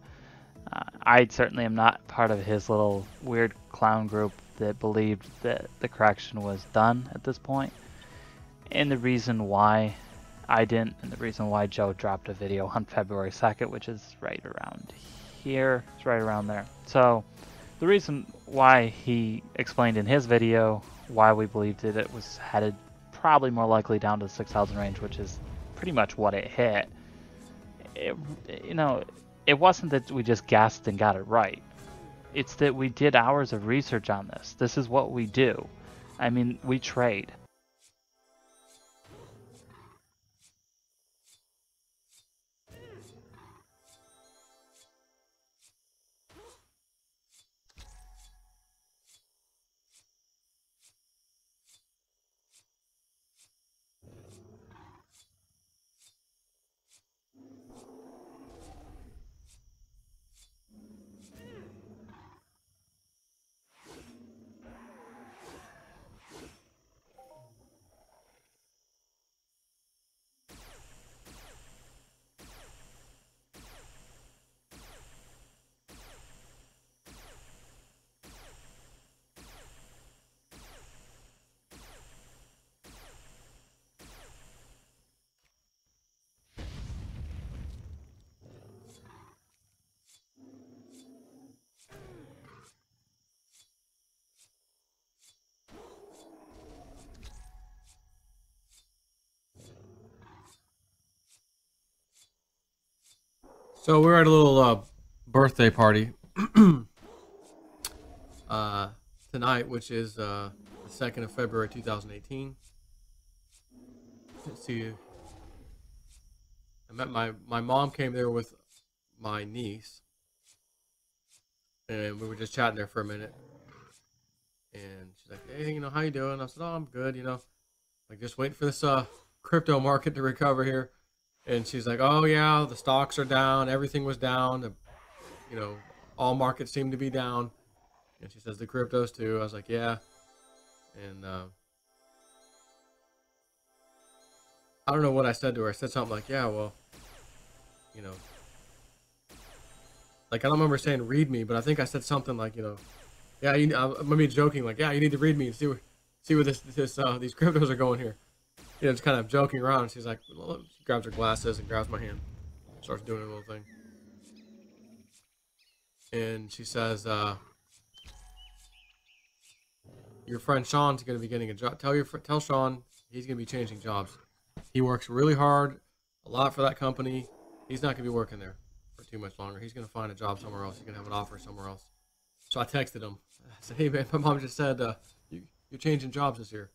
I certainly am not part of his little weird clown group that believed that the correction was done at this point. And the reason why I didn't, and the reason why Joe dropped a video on February 2nd, which is right around here, it's right around there. So the reason why he explained in his video why we believed that it was headed probably more likely down to the 6,000 range, which is pretty much what it hit, you know, it wasn't that we just guessed and got it right. It's that we did hours of research on this. This is what we do. I mean, we trade. So we're at a little birthday party tonight, which is the 2nd of February 2018. Let's see. I met my mom came there with my niece, and we were just chatting there for a minute. And she's like, "Hey, how you doing?" I said, "Oh, I'm good. Like just waiting for this crypto market to recover here." And she's like, "Oh yeah, the stocks are down. Everything was down. All markets seem to be down." And she says the cryptos too. I was like, "Yeah." And I don't know what I said to her. I said something like, "Yeah, well, like I don't remember saying read me, but I think I said something like, yeah, I'm maybe joking like, yeah, you need to read me and see where these cryptos are going here." Just kind of joking around. She's like, well, she grabs her glasses and grabs my hand, starts doing a little thing, and she says, "Your friend Sean's going to be getting a job. Tell Sean he's going to be changing jobs. He works really hard, a lot for that company. He's not going to be working there for too much longer. He's going to find a job somewhere else. He's going to have an offer somewhere else." So I texted him. I said, "Hey man, my mom just said you're changing jobs this year."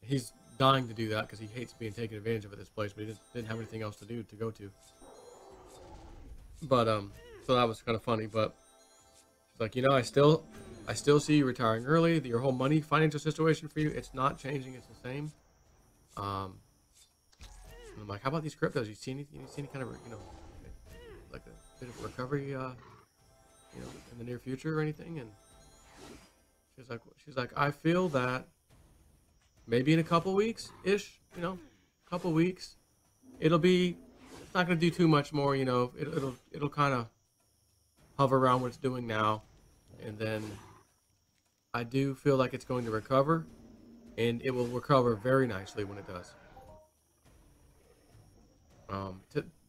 He's dying to do that because he hates being taken advantage of at this place, but he just didn't have anything else to go to. But so that was kind of funny. But she's like, I still see you retiring early. Your whole financial situation for you, it's not changing. It's the same. And I'm like, how about these cryptos? You see any kind of like a bit of recovery in the near future or anything? And she's like, I feel that maybe in a couple weeks ish, couple weeks, it's not going to do too much more. It'll kind of hover around what it's doing now, and then I do feel like it's going to recover, and it will recover very nicely when it does.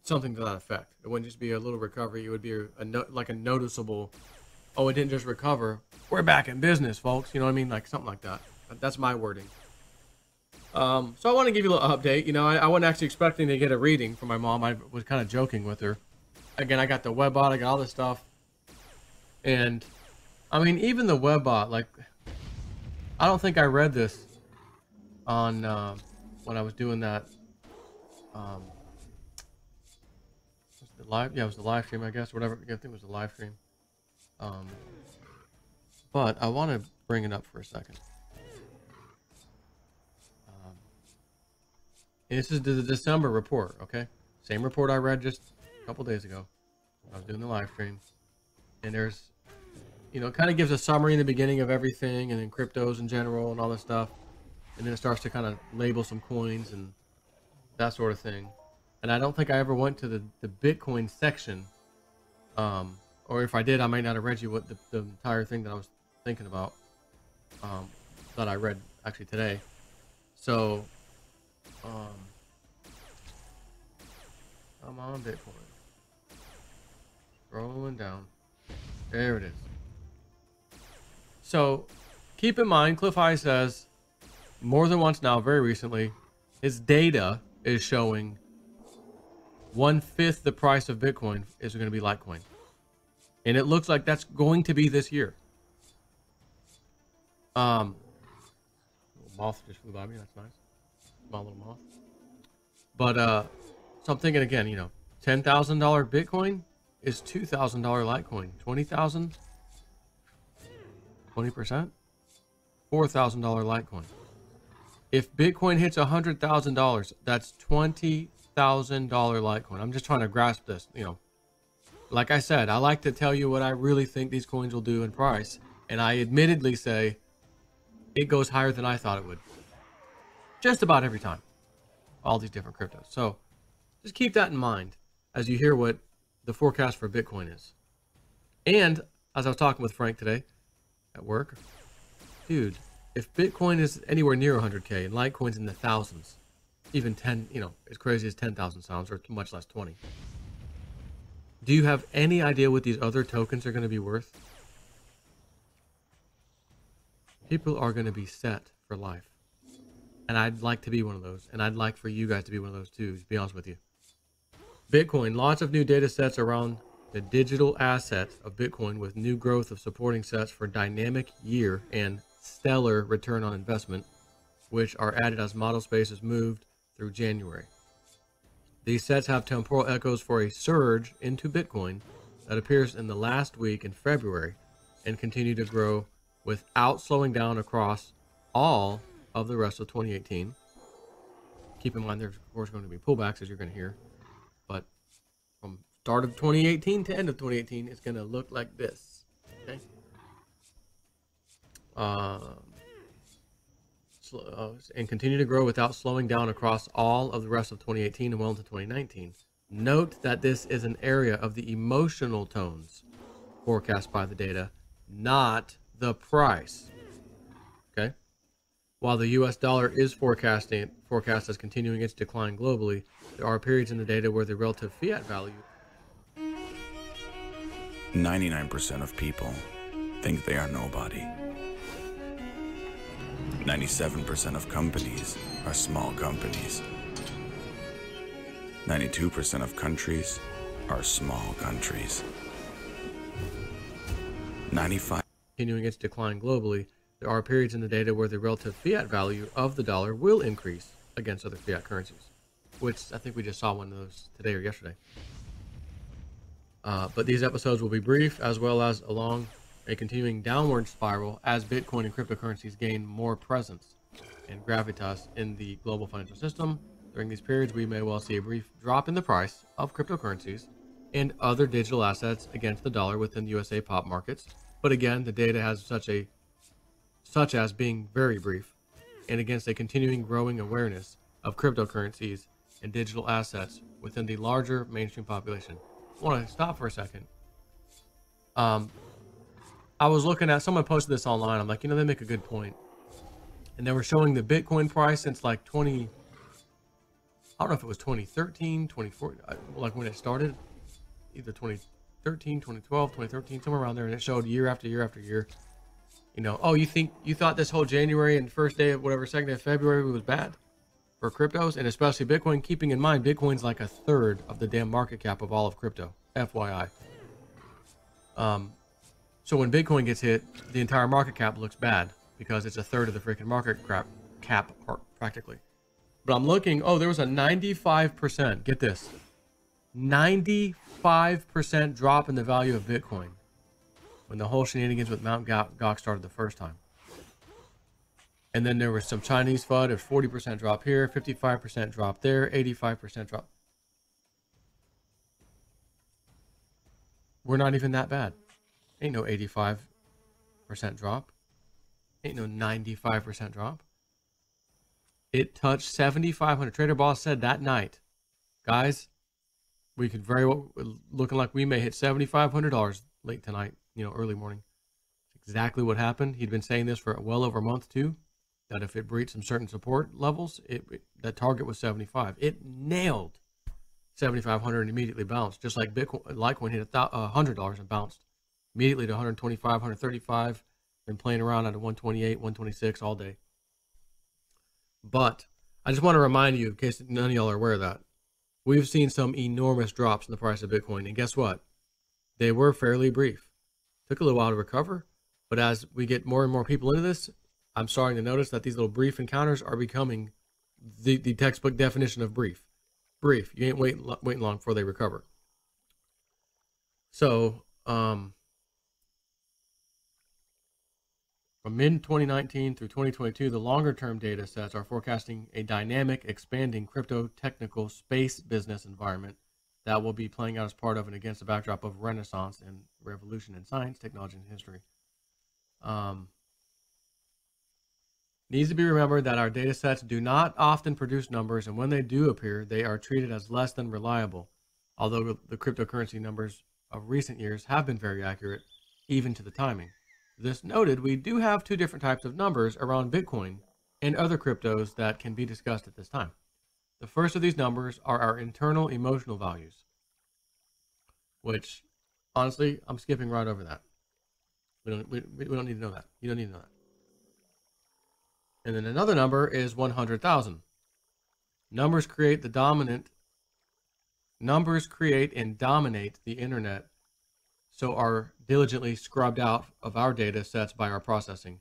Something to that effect. It wouldn't just be a little recovery. It would be like a noticeable, oh, it didn't just recover. We're back in business, folks. You know what I mean? Like something like that. That's my wording. So I want to give you a little update. I wasn't actually expecting to get a reading from my mom. I was kind of joking with her. Again, I got the webbot. I got all this stuff. And, I mean, even the webbot, like, I don't think I read this on, when I was doing that, it was the live stream, I guess, whatever. I think it was the live stream. But I want to bring it up for a second. This is the December report, okay? Same report I read just a couple days ago. I was doing the live stream. And there's, it kind of gives a summary in the beginning of everything, and then cryptos in general and all this stuff. And then it starts to kind of label some coins and that sort of thing. And I don't think I ever went to the Bitcoin section. Or if I did, I might not have read you what the entire thing that I was thinking about. That I read actually today. So, I'm on Bitcoin. Scrolling down. There it is. So, keep in mind, Cliff High says, more than once now, very recently, his data is showing 1/5 the price of Bitcoin is going to be Litecoin. And it looks like that's going to be this year. Little moth just flew by me. That's nice. Small little moth. But so I'm thinking again, you know, $10,000 Bitcoin is $2,000 Litecoin. 20,000, 20%, $4,000 Litecoin. If Bitcoin hits $100,000, that's $20,000 Litecoin. I'm just trying to grasp this, you know. Like I said, I like to tell you what I really think these coins will do in price, and I admittedly say it goes higher than I thought it would. Just about every time. All these different cryptos. So just keep that in mind as you hear what the forecast for Bitcoin is. And as I was talking with Frank today at work, dude, if Bitcoin is anywhere near 100K and Litecoin's in the thousands, even 10, you know, as crazy as 10,000 sounds, or much less 20. Do you have any idea what these other tokens are going to be worth? People are going to be set for life. And I'd like to be one of those. And I'd like for you guys to be one of those too, to be honest with you. Bitcoin, lots of new data sets around the digital asset of Bitcoin with new growth of supporting sets for dynamic year and stellar return on investment, which are added as model space is moved through January. These sets have temporal echoes for a surge into Bitcoin that appears in the last week in February and continue to grow without slowing down across all of the rest of 2018. Keep in mind there's of course going to be pullbacks, as you're going to hear, but from start of 2018 to end of 2018 it's going to look like this. Okay. And continue to grow without slowing down across all of the rest of 2018 and well into 2019. Note that this is an area of the emotional tones forecast by the data, not the price. Okay. While the US dollar is forecast as continuing its decline globally, there are periods in the data where the relative fiat value 99% of people think they are nobody. 97% of companies are small companies. 92% of countries are small countries. 95. Continuing its decline globally, there are periods in the data where the relative fiat value of the dollar will increase against other fiat currencies, which I think we just saw one of those today or yesterday. But these episodes will be brief, as well as along a continuing downward spiral as Bitcoin and cryptocurrencies gain more presence and gravitas in the global financial system. During these periods, we may well see a brief drop in the price of cryptocurrencies and other digital assets against the dollar within the USA pop markets. But again, the data has such as being very brief and against a continuing growing awareness of cryptocurrencies and digital assets within the larger mainstream population. I want to stop for a second. I was looking at, someone posted this online. I'm like, you know, they make a good point. And they were showing the Bitcoin price since like I don't know if it was 2013, 2014, like when it started, either 2013, 2012, 2013, somewhere around there. And it showed year after year after year. You know, oh, you thought this whole January and first day of whatever, second day of February was bad for cryptos, and especially Bitcoin, keeping in mind, Bitcoin's like a third of the damn market cap of all of crypto, FYI. So when Bitcoin gets hit, the entire market cap looks bad because it's a third of the freaking market cap practically. But I'm looking, oh, there was a 95%, get this, 95% drop in the value of Bitcoin when the whole shenanigans with Mt. Gox started the first time. And then there was some Chinese FUD, a 40% drop here, 55% drop there, 85% drop. We're not even that bad. Ain't no 85% drop. Ain't no 95% drop. It touched 7,500. Trader Boss said that night, guys, we could very well, looking like we may hit $7,500 late tonight, you know, early morning. Exactly what happened. He'd been saying this for well over a month too, that if it breached some certain support levels, that target was 75. It nailed 7,500 and immediately bounced, just like Bitcoin, Litecoin hit $100 and bounced immediately to 125, 135, been playing around at 128, 126 all day. But I just want to remind you, in case none of y'all are aware of that, we've seen some enormous drops in the price of Bitcoin. And guess what? They were fairly brief. Took a little while to recover, but as we get more and more people into this, I'm starting to notice that these little brief encounters are becoming the textbook definition of brief. Brief. You ain't waiting long before they recover. So, from mid-2019 through 2022, the longer-term data sets are forecasting a dynamic, expanding crypto-technical space business environment that will be playing out as part of and against the backdrop of renaissance and revolution in science, technology, and history. Needs to be remembered that our data sets do not often produce numbers, and when they do appear, they are treated as less than reliable, although the cryptocurrency numbers of recent years have been very accurate, even to the timing. This noted, we do have two different types of numbers around Bitcoin and other cryptos that can be discussed at this time. The first of these numbers are our internal emotional values, which, honestly, I'm skipping right over that. We don't need to know that. You don't need to know that. And then another number is 100,000. Numbers create and dominate the internet, so are diligently scrubbed out of our data sets by our processing.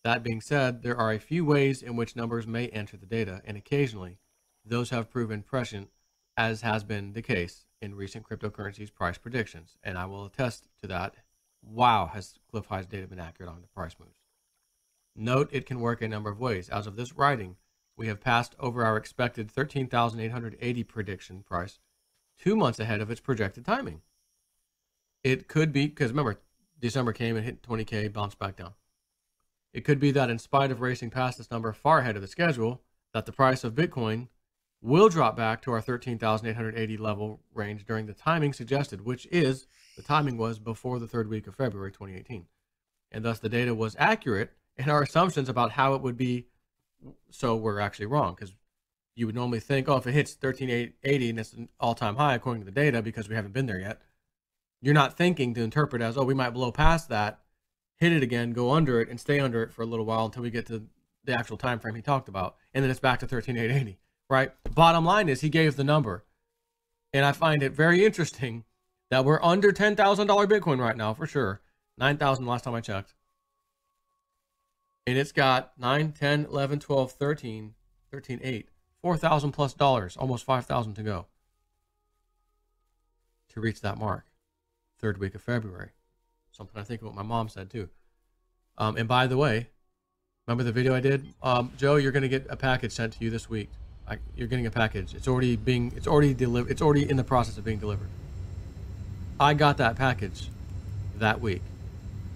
That being said, there are a few ways in which numbers may enter the data, and occasionally those have proven prescient, as has been the case in recent cryptocurrencies price predictions, and I will attest to that. Wow, has Cliff High's data been accurate on the price moves? Note it can work a number of ways. As of this writing, we have passed over our expected 13,880 prediction price 2 months ahead of its projected timing. It could be, because remember, December came and hit 20K, bounced back down. It could be that in spite of racing past this number far ahead of the schedule, that the price of Bitcoin will drop back to our 13,880 level range during the timing suggested, which is, the timing was before the third week of February 2018. And thus the data was accurate, and our assumptions about how it would be so were actually wrong, because you would normally think, oh, if it hits 13,880 and it's an all-time high according to the data, because we haven't been there yet, you're not thinking to interpret as, oh, we might blow past that, hit it again, go under it, and stay under it for a little while until we get to the actual time frame he talked about, and then it's back to 13,880, right? Bottom line is he gave the number, and I find it very interesting that we're under $10,000 Bitcoin right now, for sure. 9,000 last time I checked. And it's got 9, 10, 11, 12, 13, 8, $4,000 plus dollars, almost 5,000 to go to reach that mark. Third week of February. Something I think what my mom said too. And by the way, remember the video I did? Joe, you're going to get a package sent to you this week. You're getting a package. It's already delivered. It's already in the process of being delivered. I got that package that week.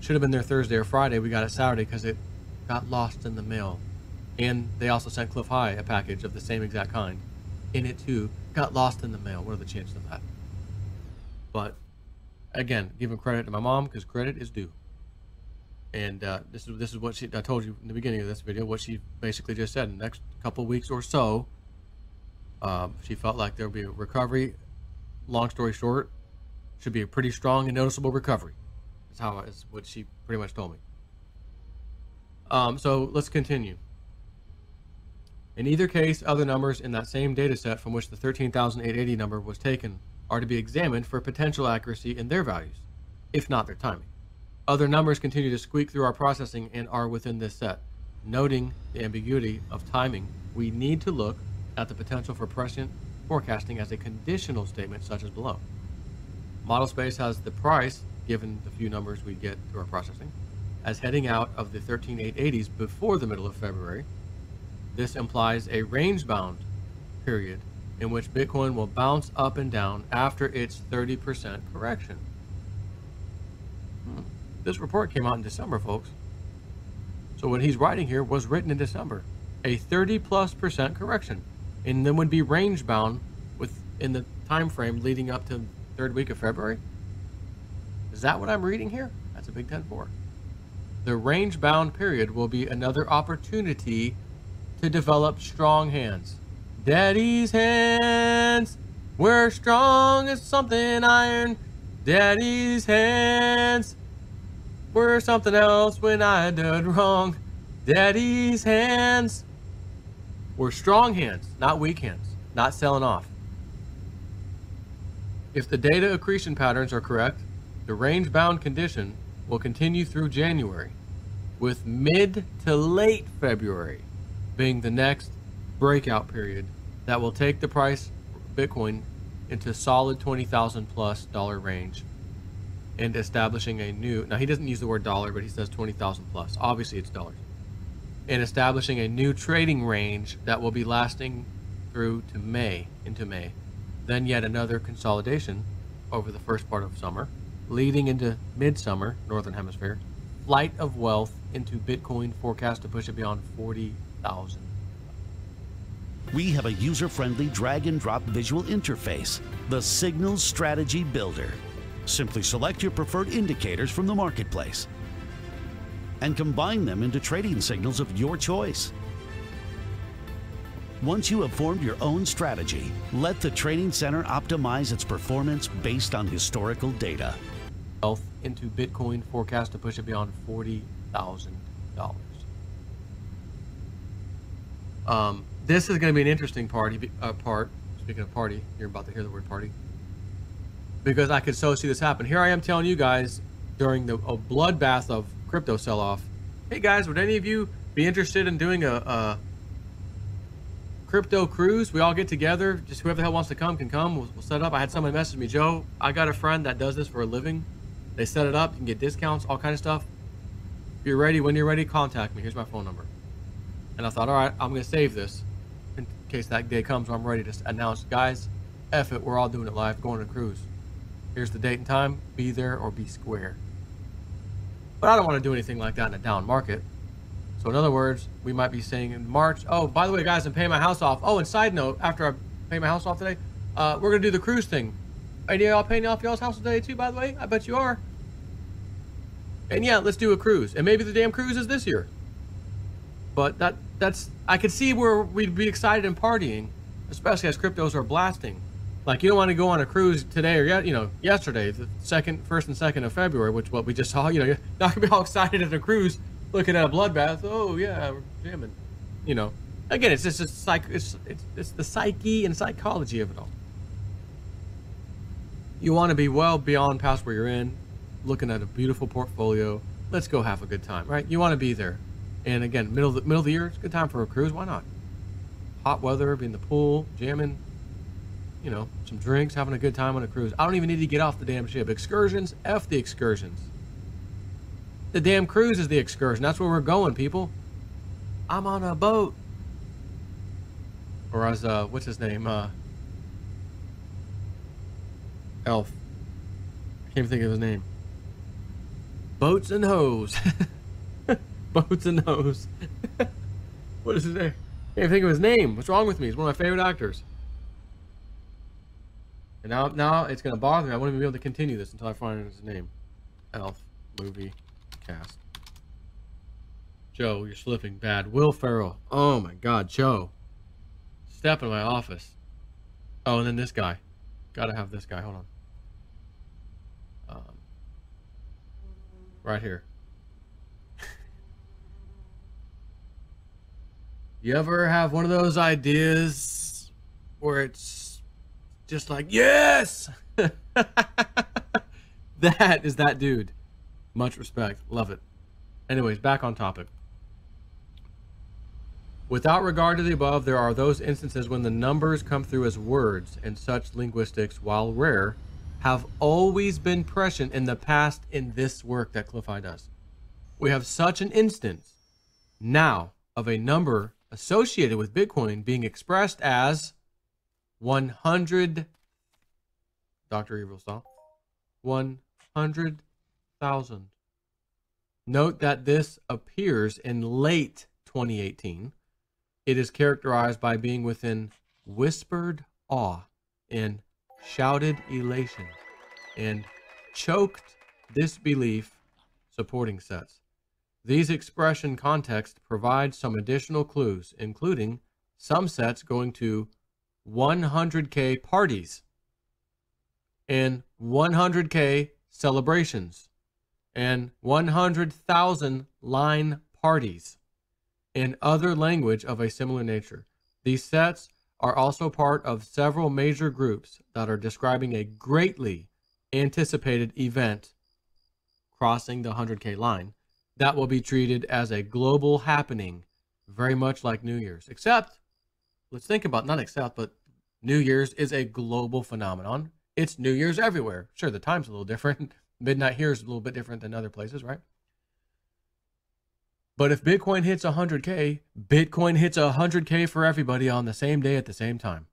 Should have been there Thursday or Friday. We got it Saturday because it got lost in the mail. And they also sent Cliff High a package of the same exact kind. And it too got lost in the mail. What are the chances of that? But again, giving credit to my mom because credit is due. And this is what I told you in the beginning of this video, what she basically just said. In the next couple of weeks or so, she felt like there would be a recovery. Long story short, should be a pretty strong and noticeable recovery. Is what she pretty much told me. So let's continue. In either case, other numbers in that same data set from which the 13,880 number was taken are to be examined for potential accuracy in their values, if not their timing. Other numbers continue to squeak through our processing and are within this set. Noting the ambiguity of timing, we need to look at the potential for prescient forecasting as a conditional statement such as below. Model space has the price, given the few numbers we get through our processing, as heading out of the 13,880s before the middle of February. This implies a range-bound period in which Bitcoin will bounce up and down after its 30% correction. This report came out in December, folks. So what he's writing here was written in December. A 30+% correction, and then would be range-bound within the time frame leading up to third week of February. Is that what I'm reading here? That's a Big 10-4. The range-bound period will be another opportunity to develop strong hands. Daddy's hands were strong as something iron. Daddy's hands were something else when I did wrong. Daddy's hands were strong hands, not weak hands, not selling off. If the data accretion patterns are correct, the range-bound condition will continue through January, with mid to late February being the next breakout period that will take the price of Bitcoin into solid $20,000 plus range and establishing a new, now he doesn't use the word dollar, but he says 20,000 plus. Obviously it's dollars. And establishing a new trading range that will be lasting through to May, into May. Then yet another consolidation over the first part of summer, leading into midsummer, Northern Hemisphere, flight of wealth into Bitcoin forecast to push it beyond 40,000. We have a user-friendly drag-and-drop visual interface, the Signal Strategy Builder. Simply select your preferred indicators from the marketplace and combine them into trading signals of your choice. Once you have formed your own strategy, let the Trading Center optimize its performance based on historical data. Wealth into Bitcoin forecast to push it beyond $40,000. This is going to be an interesting part. Speaking of party, you're about to hear the word party, because I could so see this happen. Here I am telling you guys during the bloodbath of crypto sell-off, hey guys, would any of you be interested in doing a crypto cruise? We all get together, just whoever the hell wants to come can come. We'll set up. I had somebody message me, Joe, I got a friend that does this for a living. They set it up, you can get discounts, all kind of stuff. If you're ready, when you're ready, contact me. Here's my phone number. And I thought, all right, I'm going to save this in case that day comes where I'm ready to announce, guys, F it, we're all doing it live, going on a cruise. Here's the date and time, be there or be square. But I don't want to do anything like that in a down market. So in other words, we might be saying in March, oh, by the way, guys, I'm paying my house off. Oh, and side note, after I pay my house off today, we're going to do the cruise thing. Are y'all paying off y'all's house today too, by the way? I bet you are. And yeah, let's do a cruise. And maybe the damn cruise is this year. But that's I could see where we'd be excited and partying, especially as cryptos are blasting. Like, you don't want to go on a cruise today or yesterday, the first and second of February, which what we just saw. You're not gonna be all excited at a cruise, looking at a bloodbath. Oh yeah, we're jamming. Again, it's just it's the psyche and psychology of it all. You want to be well beyond past where you're in, looking at a beautiful portfolio. Let's go have a good time, right? You want to be there. And again, middle of the year, it's a good time for a cruise. Why not? Hot weather, be in the pool, jamming. Some drinks, having a good time on a cruise. I don't even need to get off the damn ship. Excursions, F the excursions. The damn cruise is the excursion. That's where we're going, people. I'm on a boat. Or as, what's his name? Elf. I can't even think of his name. Boats and Hoes. Boats and Hoes. What is his name? I can't even think of his name. What's wrong with me? He's one of my favorite actors. And now it's going to bother me. I won't even be able to continue this until I find his name. Elf movie cast. Joe, you're slipping bad. Will Ferrell. Oh my God, Joe. Step in my office. Oh, and then this guy. Gotta have this guy. Hold on. Right here. You ever have one of those ideas where it's just like, yes! That is that dude. Much respect. Love it. Anyways, back on topic. Without regard to the above, there are those instances when the numbers come through as words, and such linguistics, while rare, have always been present in the past in this work that Cliffy does. We have such an instance now of a number associated with Bitcoin being expressed as 100, Dr. Evil saw, 100,000. Note that this appears in late 2018. It is characterized by being within whispered awe and shouted elation and choked disbelief supporting sets. These expression context provide some additional clues, including some sets going to 100K parties and 100K celebrations and 100,000 line parties and other language of a similar nature. These sets are also part of several major groups that are describing a greatly anticipated event crossing the 100K line that will be treated as a global happening, very much like New Year's. Except, let's think about, not except, but New Year's is a global phenomenon. It's New Year's everywhere. Sure, the time's a little different. Midnight here is a little bit different than other places, right? But if Bitcoin hits 100K, Bitcoin hits 100K for everybody on the same day at the same time.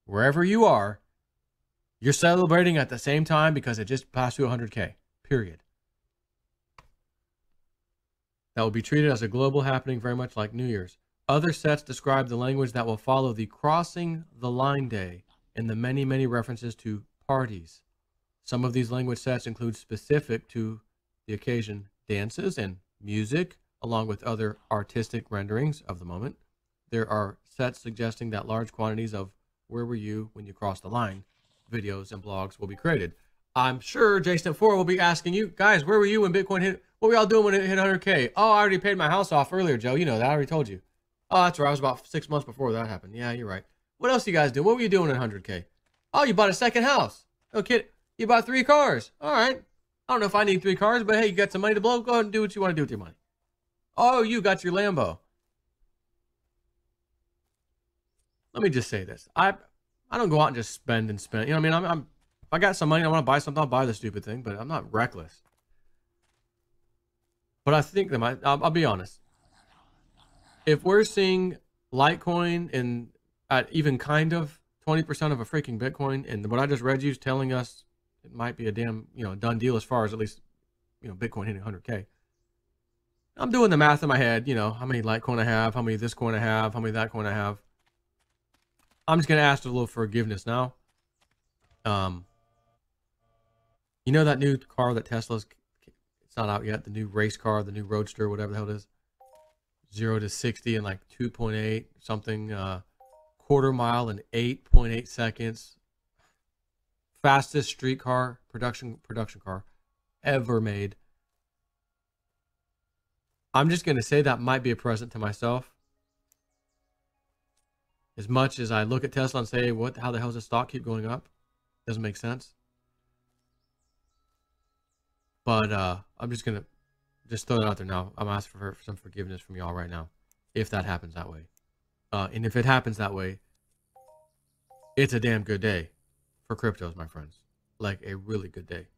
Wherever you are, you're celebrating at the same time because it just passed through 100K, period. That will be treated as a global happening, very much like New Year's. Other sets describe the language that will follow the crossing the line day and the many, many references to parties. Some of these language sets include specific to the occasion dances and music, along with other artistic renderings of the moment. There are sets suggesting that large quantities of "Where were you when you crossed the line?" videos and blogs will be created. I'm sure Jason4 will be asking you, guys, where were you when Bitcoin hit? What were y'all doing when it hit 100K? Oh, I already paid my house off earlier, Joe. You know that. I already told you. Oh, that's right. I was about 6 months before that happened. Yeah, you're right. What else you guys do? What were you doing at 100K? Oh, you bought a second house. No kid. You bought 3 cars. All right. I don't know if I need 3 cars, but hey, you got some money to blow. Go ahead and do what you want to do with your money. Oh, you got your Lambo. Let me just say this. I don't go out and just spend and spend. You know what I mean? If I got some money, I want to buy something, I'll buy the stupid thing, but I'm not reckless. But I think that I'll be honest. If we're seeing Litecoin at even kind of 20% of a freaking Bitcoin, and what I just read you is telling us it might be a damn, done deal as far as at least, Bitcoin hitting 100K. I'm doing the math in my head, how many Litecoin I have, how many this coin I have, how many that coin I have. I'm just going to ask for a little forgiveness now. You know that new car that Tesla's, it's not out yet, the new race car, the new Roadster, whatever the hell it is. 0 to 60 in like 2.8 something, quarter mile in 8.8 seconds. Fastest street car, production car ever made. I'm just going to say that might be a present to myself. As much as I look at Tesla and say, how the hell does the stock keep going up? Doesn't make sense. But I'm just going to throw that out there now. I'm asking for some forgiveness from y'all right now, if that happens that way. And if it happens that way, it's a damn good day for cryptos, my friends. Like a really good day.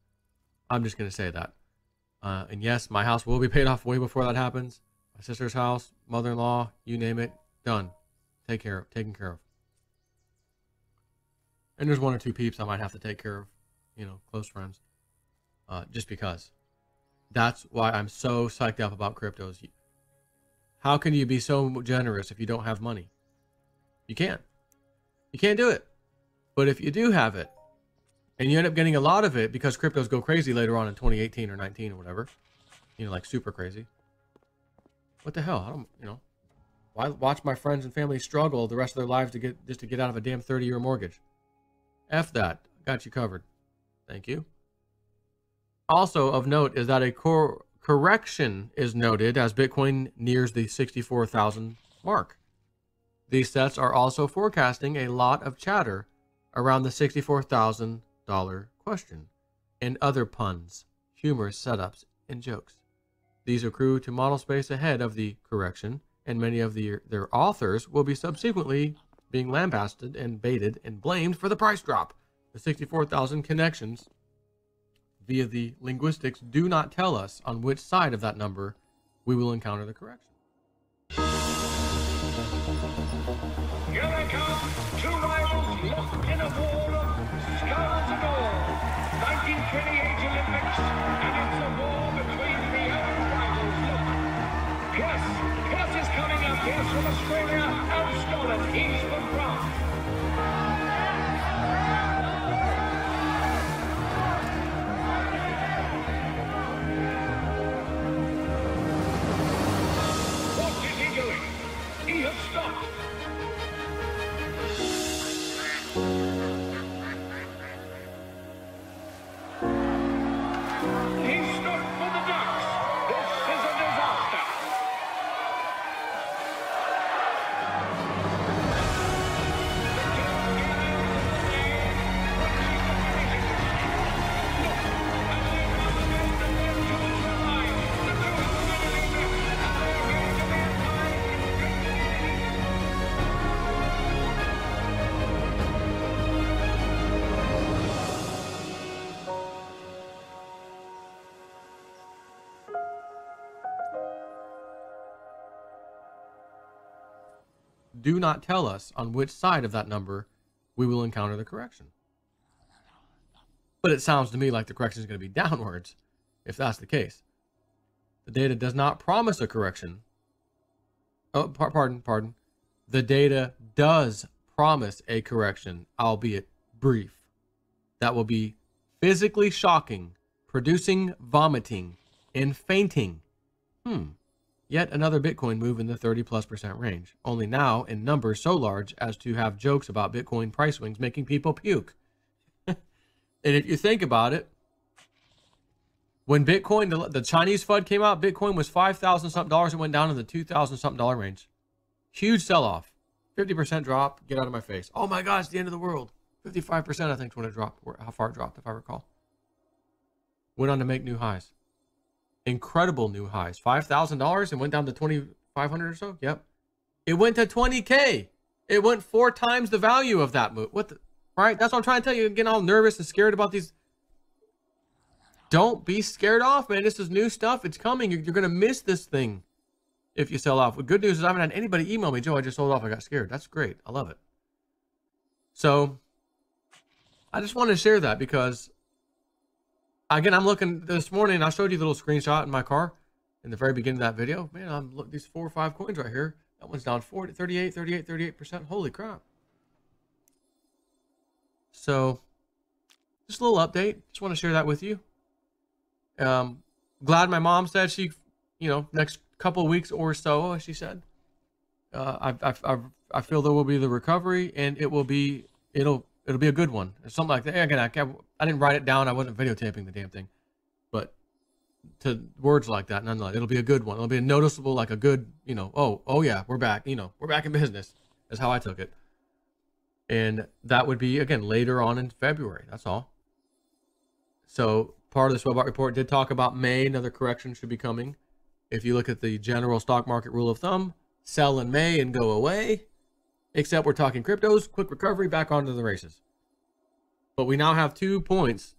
I'm just going to say that. And yes, my house will be paid off way before that happens. My sister's house, mother-in-law, you name it, done. Taken care of. And there's 1 or 2 peeps I might have to take care of, close friends. Just because. That's why I'm so psyched up about cryptos. How can you be so generous if you don't have money? You can't. You can't do it. But if you do have it, and you end up getting a lot of it because cryptos go crazy later on in 2018 or 19 or whatever, like super crazy. What the hell? I don't, why watch my friends and family struggle the rest of their lives to get out of a damn 30-year mortgage? F that. Got you covered. Thank you. Also of note is that a correction is noted as Bitcoin nears the 64,000 mark. These sets are also forecasting a lot of chatter around the $64,000 question and other puns, humorous setups, and jokes. These accrue to model space ahead of the correction, and many of their authors will be subsequently being lambasted and baited and blamed for the price drop. The 64,000 connections via the linguistics do not tell us on which side of that number we will encounter the correction. Here they come, 2 rivals locked in a war of skulls and all. 1928 Olympics, and it's a war between the old rivals. Look, Pierce is coming up. Pierce from Australia and Scotland. He's from France. He has stopped. He stood for the Ducks. This is a disaster. do not tell us on which side of that number we will encounter the correction. But it sounds to me like the correction is going to be downwards, if that's the case. The data does not promise a correction. Oh, pardon. The data does promise a correction, albeit brief. That will be physically shocking, producing vomiting, and fainting. Yet another Bitcoin move in the 30+% range. Only now in numbers so large as to have jokes about Bitcoin price swings making people puke. And if you think about it, when Bitcoin, the Chinese FUD came out, Bitcoin was $5,000 something dollars. It went down to the $2,000 something dollar range. Huge sell-off. 50% drop. Get out of my face. Oh my God, it's the end of the world. 55% I think is when it dropped, or how far it dropped, if I recall. Went on to make new highs. Incredible new highs. $5,000 and went down to $2,500 or so. Yep. It went to $20K. It went 4 times the value of that move. What the, right? That's what I'm trying to tell you. Getting all nervous and scared about these. Don't be scared off, man. This is new stuff. It's coming. You're going to miss this thing if you sell off. The good news is I haven't had anybody email me, Joe, I just sold off. I got scared. That's great. I love it. So I just wanted to share that because, again, I'm looking this morning. I showed you the little screenshot in my car in the very beginning of that video. Man, I'm looking these 4 or 5 coins right here. That one's down 38%. Holy crap. So just a little update. Just want to share that with you. Glad my mom said she, next couple of weeks or so, she said, I feel there will be the recovery and it'll be a good one. Something like that. Again, I didn't write it down. I wasn't videotaping the damn thing, but to words like that, nonetheless, it'll be a good one. It'll be a noticeable, like a good, oh yeah, we're back. We're back in business. That's how I took it. And that would be, again, later on in February. That's all. So part of this Webart report did talk about May. Another correction should be coming. If you look at the general stock market rule of thumb, sell in May and go away. Except we're talking cryptos, quick recovery, back onto the races. But we now have 2 points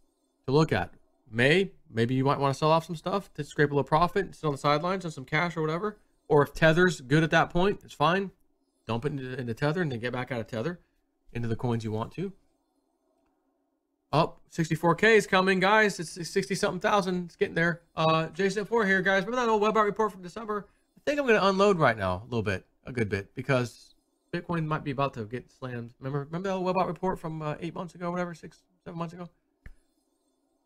to look at. May, maybe you might want to sell off some stuff to scrape a little profit, sit on the sidelines on some cash or whatever. Or if Tether's good at that point, it's fine. Dump it into Tether and then get back out of Tether into the coins you want to. Oh, 64K is coming, guys. It's 60-something thousand. It's getting there. Jason4 here, guys. Remember that old Webart report from December? I think I'm going to unload right now a good bit, because Bitcoin might be about to get slammed. Remember that old Webart report from 8 months ago, whatever, 6, 7 months ago?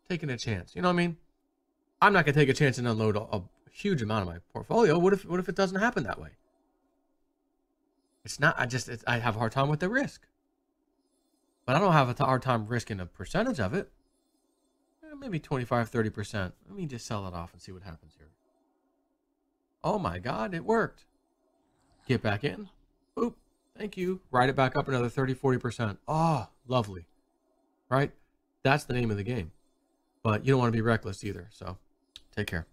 Taking a chance. You know what I mean? I'm not going to take a chance and unload a huge amount of my portfolio. What if it doesn't happen that way? It's not, I have a hard time with the risk. But I don't have a hard time risking a percentage of it. Maybe 25, 30%. Let me just sell it off and see what happens here. Oh my God, it worked. Get back in. Boop. Thank you. Ride it back up another 30, 40%. Oh, lovely. Right? That's the name of the game. But you don't want to be reckless either. So take care.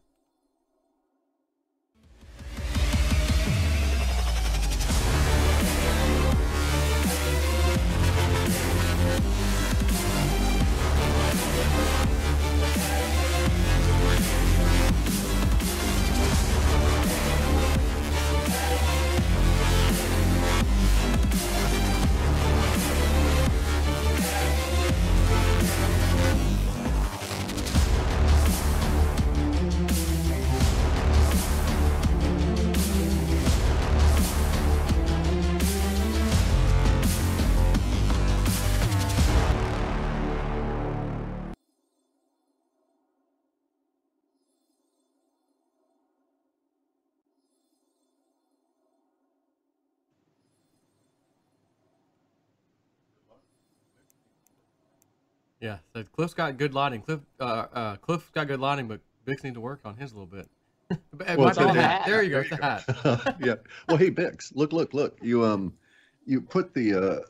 Yeah, so Cliff's got good lighting. Cliff's got good lighting, but Bix need to work on his a little bit. Well, it's the hat. There you go. It's the hat. Yeah. Well, hey Bix, look. You put the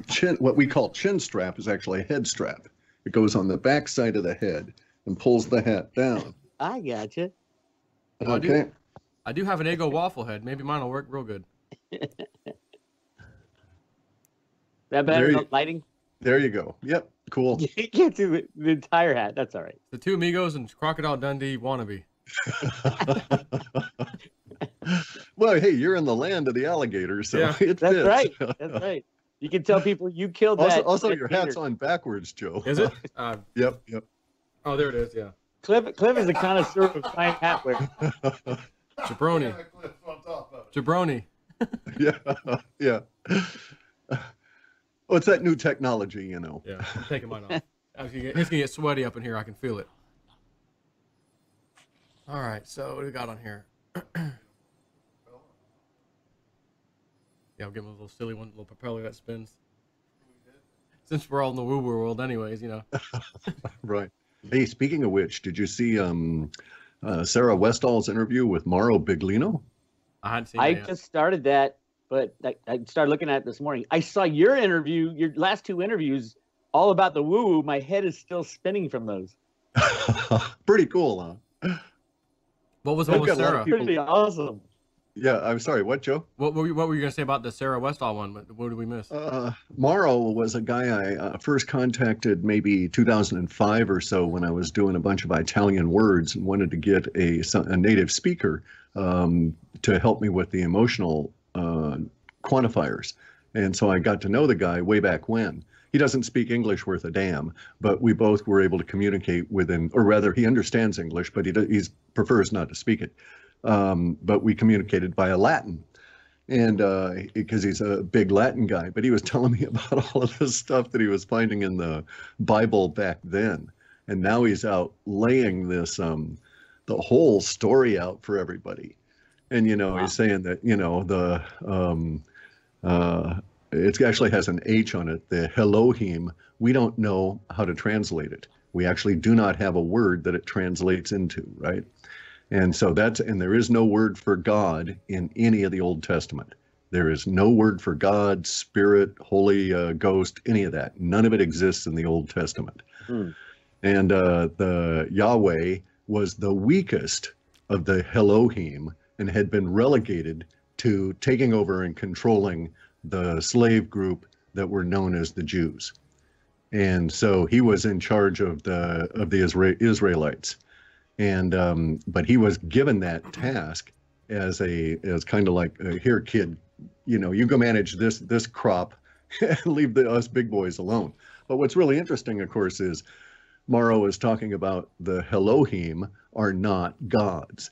chin, what we call chin strap, is actually a head strap. It goes on the back side of the head and pulls the hat down. I gotcha. Okay. I do have an Eggo waffle head. Maybe mine will work real good. That better than lighting? There you go. Yep. Cool. You can't do the entire hat. That's all right. The 2 Amigos and Crocodile Dundee wannabe. Well, hey, you're in the land of the alligator, so Yeah. it That's fits. right. That's right. You can tell people you killed Also, that. also that your gator. hat's on backwards, Joe. Is it? Yep. Oh, there it is. Yeah. Cliff is a connoisseur of fine hat wear. Jabroni. Jabroni. Yeah. Oh, it's that new technology, you know. Yeah, I'm taking mine off. It's gonna get sweaty up in here. I can feel it. All right, so what do we got on here? Yeah, I'll give him a little silly one, a little propeller that spins. Since we're all in the woo-woo world anyways, you know. Right. Hey, speaking of which, did you see Sarah Westall's interview with Mauro Biglino? I hadn't seen I that yet. just started that, but I started looking at it this morning. I saw your interview, your last two interviews, all about the woo-woo. My head is still spinning from those. Pretty cool, huh? What was one with Sarah? Pretty awesome. Yeah, I'm sorry. What, Joe? What were you going to say about the Sarah Westall one? What did we miss? Mauro was a guy I first contacted maybe 2005 or so when I was doing a bunch of Italian words and wanted to get a native speaker to help me with the emotional quantifiers. And so I got to know the guy way back when. He doesn't speak English worth a damn, but we both were able to communicate within, or rather he understands English, but he prefers not to speak it. But we communicated via Latin, and because he's a big Latin guy. But he was telling me about all of this stuff that he was finding in the Bible back then, and now he's out laying this the whole story out for everybody. And he's saying that it actually has an H on it. The Elohim, we don't know how to translate it. We actually do not have a word that it translates into, right? And so there is no word for God in any of the Old Testament. There is no word for God, Spirit, Holy Ghost, any of that. None of it exists in the Old Testament. And the Yahweh was the weakest of the Elohim and had been relegated to taking over and controlling the slave group that were known as the Jews. And so he was in charge of the Israelites. And but he was given that task as kind of like, here, kid, you go manage this crop and leave us big boys alone. But what's really interesting, of course, is Mauro is talking about the Elohim are not gods.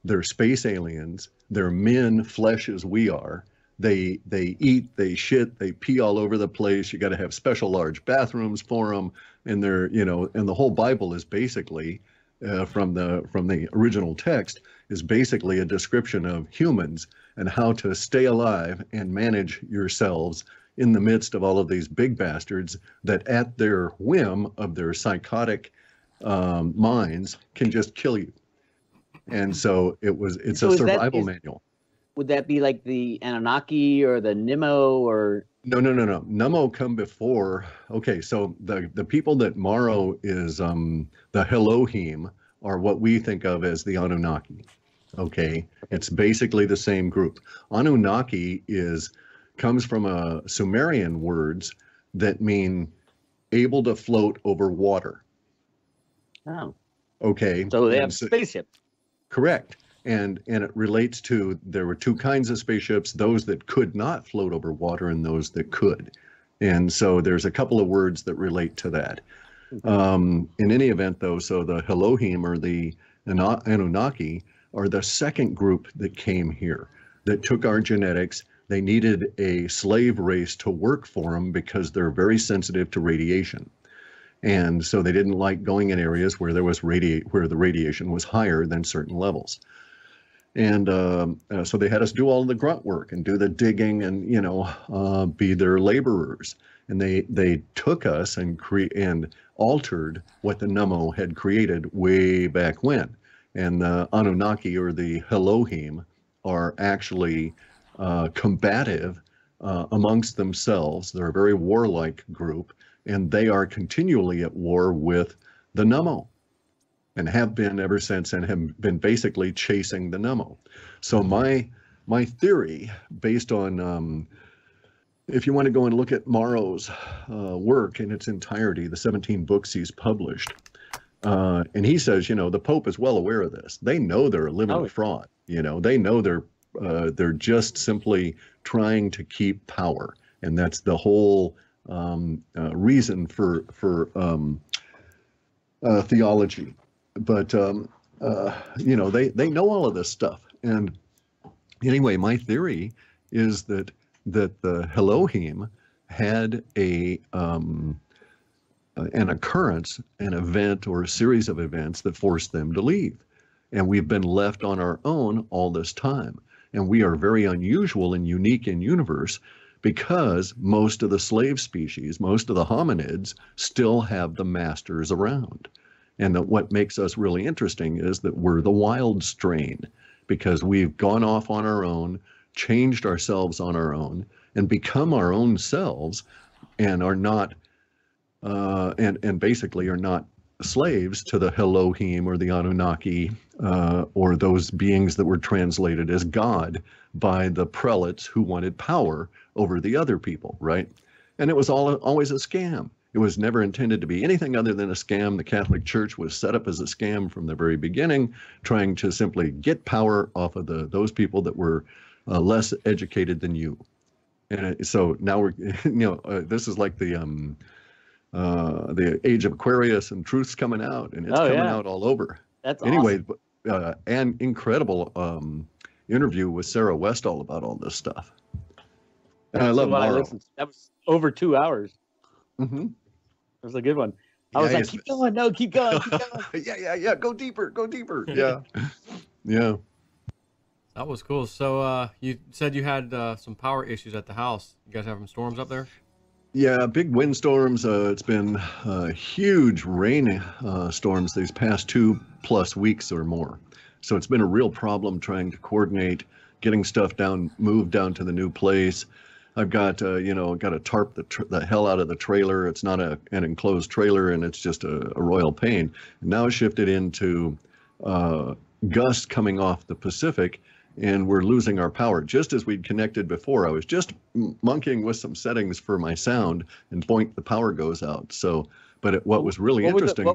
They're space aliens. They're men, flesh as we are. They eat, they shit, they pee all over the place. You got to have special large bathrooms for them. And they're, and the whole Bible is basically from the original text is basically a description of humans and how to stay alive and manage yourselves in the midst of all of these big bastards that at their whim of their psychotic minds can just kill you. And so it's a survival manual. Would that be like the Anunnaki or the Nimmo or? No. Nimmo come before. Okay, so the people that Mauro is the Elohim are what we think of as the Anunnaki. Okay, it's basically the same group. Anunnaki comes from Sumerian words that mean able to float over water. Oh. Okay. So they have spaceships. Correct. And it relates to, there were two kinds of spaceships, those that could not float over water and those that could. And so there's a couple of words that relate to that. In any event, though, so the Elohim or the Anunnaki are the second group that came here, that took our genetics. They needed a slave race to work for them because they're very sensitive to radiation. And so they didn't like going in areas where where the radiation was higher than certain levels. And so they had us do all the grunt work and do the digging and, be their laborers. And they took us and altered what the Nummo had created way back when. And the Anunnaki or the Elohim are actually combative amongst themselves. They're a very warlike group, and they are continually at war with the Nummo, and have been ever since, and have been basically chasing the Nummo. So my theory, based on, if you want to go and look at Mauro's work in its entirety, the 17 books he's published, and he says, the Pope is well aware of this. They know they're a living fraud. They know they're They're just simply trying to keep power, and that's the whole reason for theology. But you know, they know all of this stuff. And anyway, my theory is that the Elohim had an occurrence, an event, or a series of events that forced them to leave. And we've been left on our own all this time. And we are very unusual and unique in universe because most of the slave species, most of the hominids, still have the masters around. And what makes us really interesting is that we're the wild strain because we've gone off on our own, changed ourselves on our own, and become our own selves, and are not, and basically are not slaves to the Elohim or the Anunnaki or those beings that were translated as God by the prelates who wanted power over the other people, right? And it was always a scam. It was never intended to be anything other than a scam. The Catholic Church was set up as a scam from the very beginning, trying to simply get power off of those people that were less educated than you. And so now we're, you know, this is like the age of Aquarius, and truth's coming out, and it's coming out all over. That's anyway, awesome. An incredible interview with Sarah Westall about all this stuff. And I love Morrow. That was over 2 hours. Mm-hmm. It was a good one. I was like, keep going, no, keep going, keep going. yeah, go deeper, yeah. Yeah. That was cool. So you said you had some power issues at the house. You guys having storms up there? Yeah, big windstorms. It's been huge rain storms these past 2+ weeks or more. So it's been a real problem trying to coordinate getting stuff moved down to the new place. I've got, you know, got to tarp the hell out of the trailer. It's not an enclosed trailer, and it's just a royal pain. And now it's shifted into gusts coming off the Pacific, and we're losing our power. Just as we'd connected before, I was just monkeying with some settings for my sound, and boink, the power goes out. So, but what was really interesting.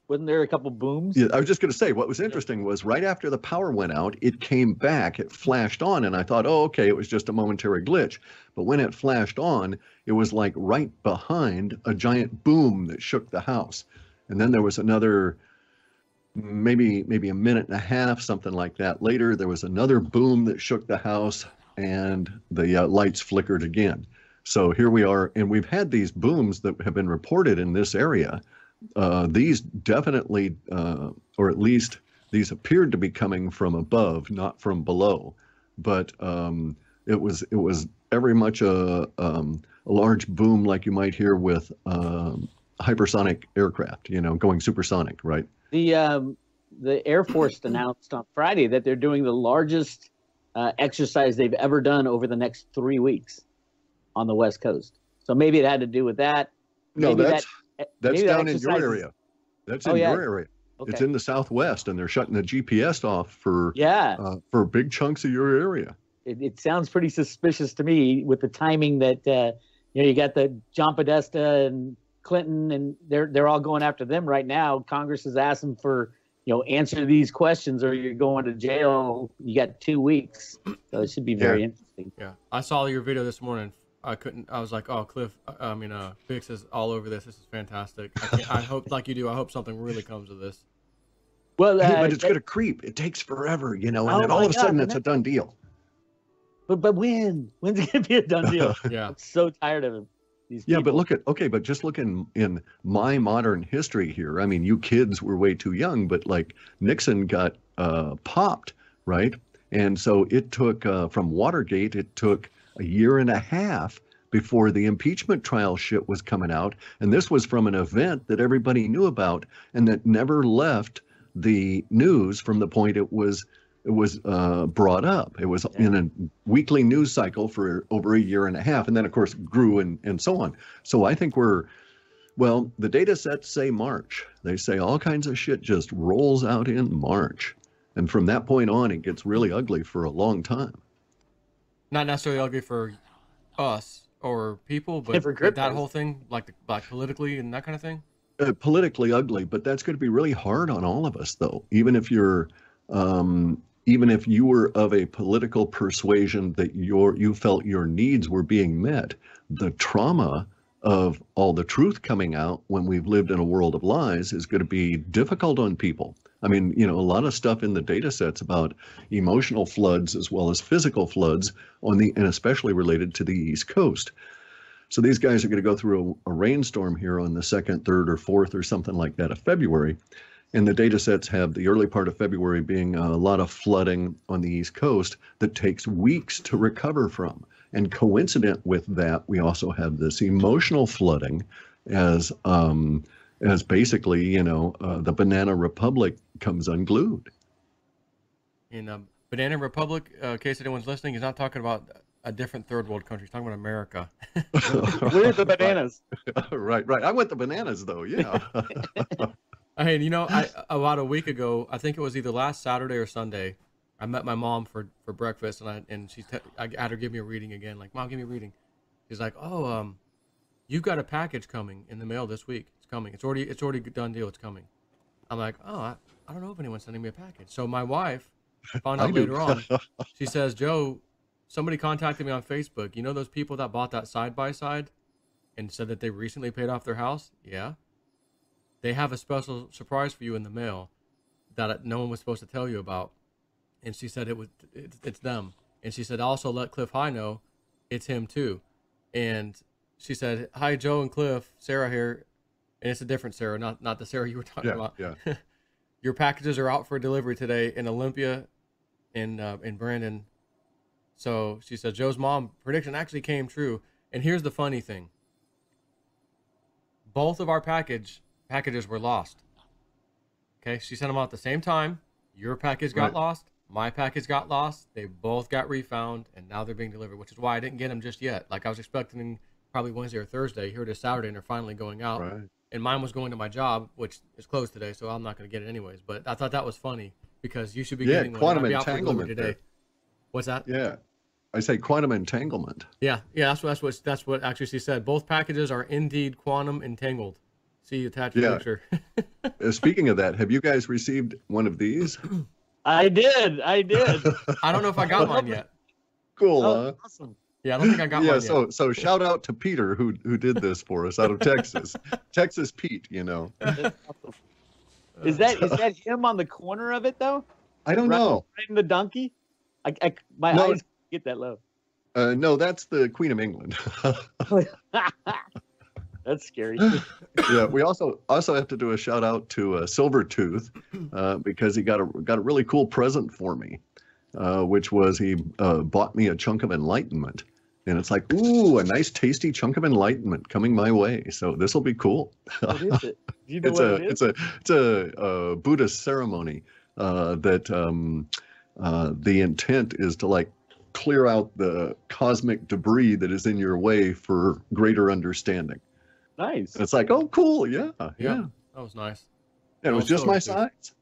Wasn't there a couple booms? Yeah, I was just going to say, what was interesting was right after the power went out, it came back, it flashed on, and I thought, oh, okay, it was just a momentary glitch. But when it flashed on, it was like right behind a giant boom that shook the house. And then there was another, maybe a minute and a half, something like that. Later, there was another boom that shook the house, and the lights flickered again. So here we are, and we've had these booms that have been reported in this area. These definitely, or at least these appeared to be coming from above, not from below. But it was very much a large boom like you might hear with hypersonic aircraft, you know, going supersonic, right? The Air Force announced on Friday that they're doing the largest exercise they've ever done over the next 3 weeks on the West Coast. So maybe it had to do with that. No, maybe that's down in your area. That's in your area. Okay. It's in the Southwest, and they're shutting the GPS off for big chunks of your area. It sounds pretty suspicious to me with the timing that you know, you got the John Podesta and Clinton, and they're all going after them right now. Congress has asked them for, you know, answer these questions or you're going to jail. You got 2 weeks, so it should be very interesting. Yeah, I saw your video this morning. I was like, oh, Bix is all over this. This is fantastic. I hope, like you do, I hope something really comes of this. Well, but it's going to creep. It takes forever, you know, and then all of a sudden it's a done deal. But when's it going to be a done deal? Yeah. I'm so tired of him. Yeah, but but just look in my modern history here. I mean, you kids were way too young, but like Nixon got popped, right? And so it took, from Watergate, it took a year and a half before the impeachment trial shit was coming out. And this was from an event that everybody knew about and that never left the news from the point it was brought up. It was in a weekly news cycle for over a year and a half. And then, of course, grew and so on. So I think well, the data sets say March. They say all kinds of shit just rolls out in March. And from that point on, it gets really ugly for a long time. Not necessarily ugly for us or people, but that whole thing, like politically and that kind of thing? Politically ugly, but that's going to be really hard on all of us, though. Even if you're, even if you were of a political persuasion that you felt your needs were being met, the trauma of all the truth coming out when we've lived in a world of lies is going to be difficult on people. I mean, a lot of stuff in the data sets about emotional floods as well as physical floods and especially related to the East Coast. So these guys are going to go through a rainstorm here on the 2nd, 3rd, or 4th or something like that of February. And the data sets have the early part of February being a lot of flooding on the East Coast that takes weeks to recover from. And coincident with that, we also have this emotional flooding as basically, the Banana Republic comes unglued. In Banana Republic, in case anyone's listening, he's not talking about a different third world country. He's talking about America. We're the bananas. Right. I went the bananas, though, yeah. Hey, about a week ago, I think it was either last Saturday or Sunday, I met my mom for breakfast, and I had her give me a reading again. Like, Mom, give me a reading. She's like, oh, you've got a package coming in the mail this week. It's coming. It's already a done deal. It's coming. I'm like, oh, I don't know if anyone's sending me a package. So my wife found out later on. She says, Joe, somebody contacted me on Facebook. You know those people that bought that side-by-side and said that they recently paid off their house? Yeah. They have a special surprise for you in the mail that no one was supposed to tell you about. And she said it's them. And she said, also let Cliff High know it's him too. And she said, hi, Joe and Cliff, Sarah here. And it's a different Sarah, not the Sarah you were talking about. Yeah. Your packages are out for delivery today in Olympia and in Brandon. So she said, Joe's mom prediction actually came true. And here's the funny thing. Both of our packages were lost. Okay, she sent them out at the same time. Your package got lost. My package got lost. They both got refound, and now they're being delivered, which is why I didn't get them just yet. Like, I was expecting probably Wednesday or Thursday. Here it is Saturday, and they're finally going out. Right. And mine was going to my job, which is closed today, so I'm not going to get it anyways. But I thought that was funny because you should be getting one. Quantum entanglement. Today. What's that? Yeah, I say quantum entanglement. Yeah. That's what actually she said. Both packages are indeed quantum entangled. See attached picture. Speaking of that, have you guys received one of these? I did. I don't know if I got mine yet. Cool. Awesome. Yeah, I don't think I got mine yet. So shout out to Peter who did this for us out of Texas. Texas Pete, Is that him on the corner of it though? I don't know. Riding the donkey? My eyes get that low. No, that's the Queen of England. That's scary. Yeah, we also have to do a shout out to Silvertooth because he got a really cool present for me, which was he bought me a chunk of enlightenment, and it's like, ooh, a nice tasty chunk of enlightenment coming my way. So this will be cool. What is it? Do you know what it is? It's a Buddhist ceremony that the intent is to clear out the cosmic debris that is in your way for greater understanding. Nice. It's like, oh, cool, yeah. That was nice. And it was just my size.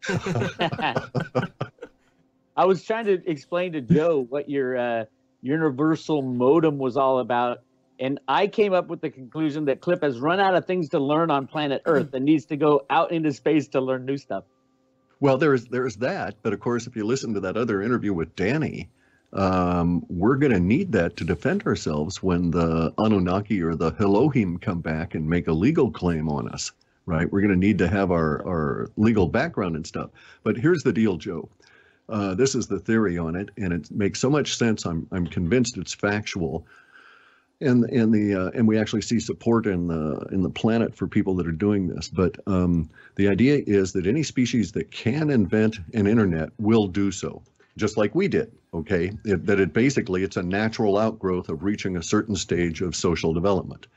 I was trying to explain to Joe what your universal modem was all about, and I came up with the conclusion that Cliff has run out of things to learn on planet Earth and needs to go out into space to learn new stuff. Well, there's that, but of course, if you listen to that other interview with Danny, we're going to need that to defend ourselves when the Anunnaki or the Elohim come back and make a legal claim on us, right? We're going to need to have our legal background and stuff. But here's the deal, Joe. This is the theory on it, and it makes so much sense. I'm convinced it's factual, and we actually see support in the planet for people that are doing this. But the idea is that any species that can invent an internet will do so, just like we did. Okay, it's a natural outgrowth of reaching a certain stage of social development.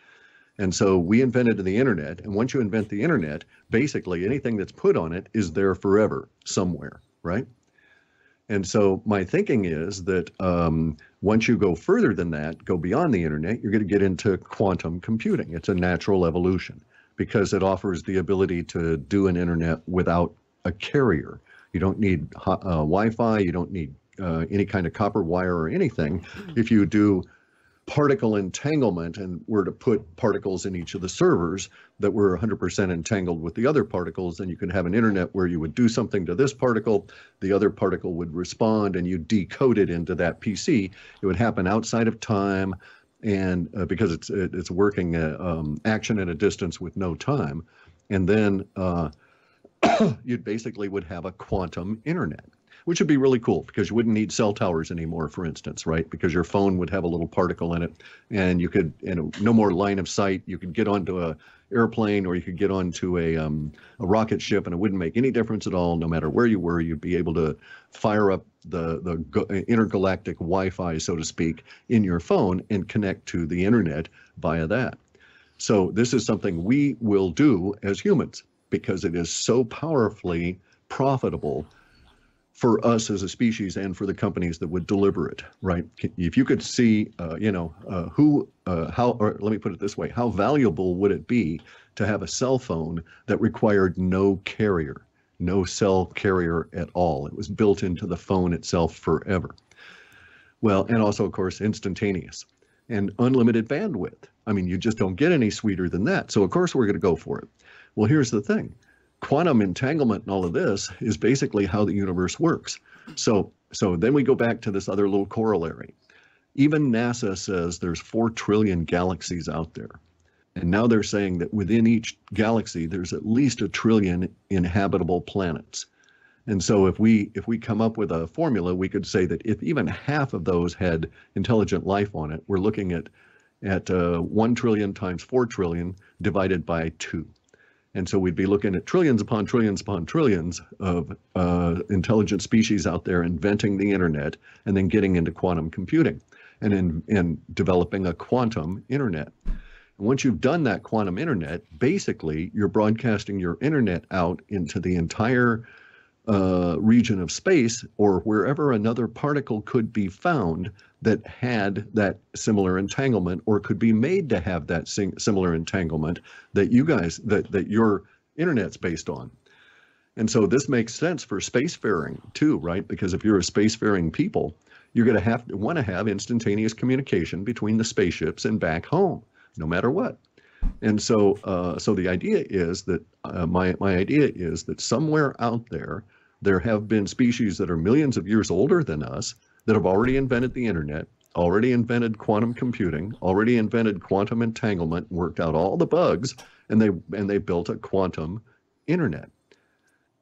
And so we invented the internet, and once you invent the internet, basically anything that's put on it is there forever somewhere, right? And so my thinking is that once you go further than that, go beyond the internet, you're going to get into quantum computing. It's a natural evolution because it offers the ability to do an internet without a carrier. You don't need Wi-Fi. You don't need any kind of copper wire or anything. If you do particle entanglement and were to put particles in each of the servers that were 100% entangled with the other particles, then you could have an internet where you would do something to this particle, the other particle would respond, and you decode it into that PC. It would happen outside of time, and because it's working action at a distance with no time, and then you basically would have a quantum internet, which would be really cool because you wouldn't need cell towers anymore, for instance, right? Because your phone would have a little particle in it, and you could, no more line of sight. You could get onto a airplane, or you could get onto a rocket ship, and it wouldn't make any difference at all. No matter where you were, you'd be able to fire up the intergalactic Wi-Fi, so to speak, in your phone and connect to the internet via that. So this is something we will do as humans because it is so powerfully profitable for us as a species and for the companies that would deliver it, right? If you could see, or let me put it this way, how valuable would it be to have a cell phone that required no carrier, no cell carrier at all? It was built into the phone itself forever. Well, and also, of course, instantaneous and unlimited bandwidth. I mean, you just don't get any sweeter than that. So, of course, we're going to go for it. Well, here's the thing. Quantum entanglement and all of this is basically how the universe works. So then we go back to this other little corollary. Even NASA says there's 4 trillion galaxies out there. And now they're saying that within each galaxy, there's at least 1 trillion inhabitable planets. And so if we come up with a formula, we could say that if even half of those had intelligent life on it, we're looking at 1 trillion times 4 trillion divided by 2. And so we'd be looking at trillions upon trillions upon trillions of intelligent species out there inventing the internet and then getting into quantum computing and developing a quantum internet. And once you've done that quantum internet, basically you're broadcasting your internet out into the entire region of space or wherever another particle could be found that had that similar entanglement or could be made to have that similar entanglement that that your internet's based on. And so this makes sense for spacefaring too, right? Because if you're a spacefaring people, you're going to want to have instantaneous communication between the spaceships and back home, no matter what. And so the idea is that my idea is that somewhere out there have been species that are millions of years older than us that have already invented the internet, already invented quantum computing, already invented quantum entanglement, worked out all the bugs, and they built a quantum internet.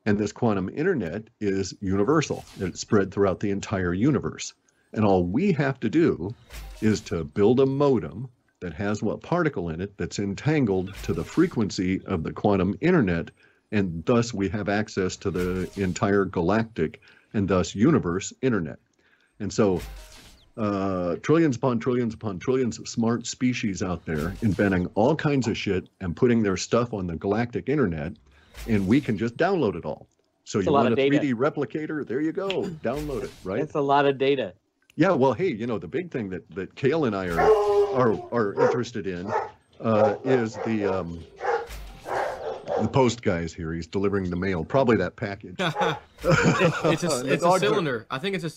And this quantum internet is universal. It's spread throughout the entire universe. And all we have to do is to build a modem that has what particle in it that's entangled to the frequency of the quantum internet, and thus we have access to the entire galactic and thus universe internet. And so trillions upon trillions upon trillions of smart species out there inventing all kinds of shit and putting their stuff on the galactic internet, and we can just download it all. So you want a 3D replicator? There you go. Download it, right? That's a lot of data. Yeah, well, hey, the big thing that Kale and I are interested in is the post guy's here. He's delivering the mail, probably that package. it's a cylinder. I think it's a.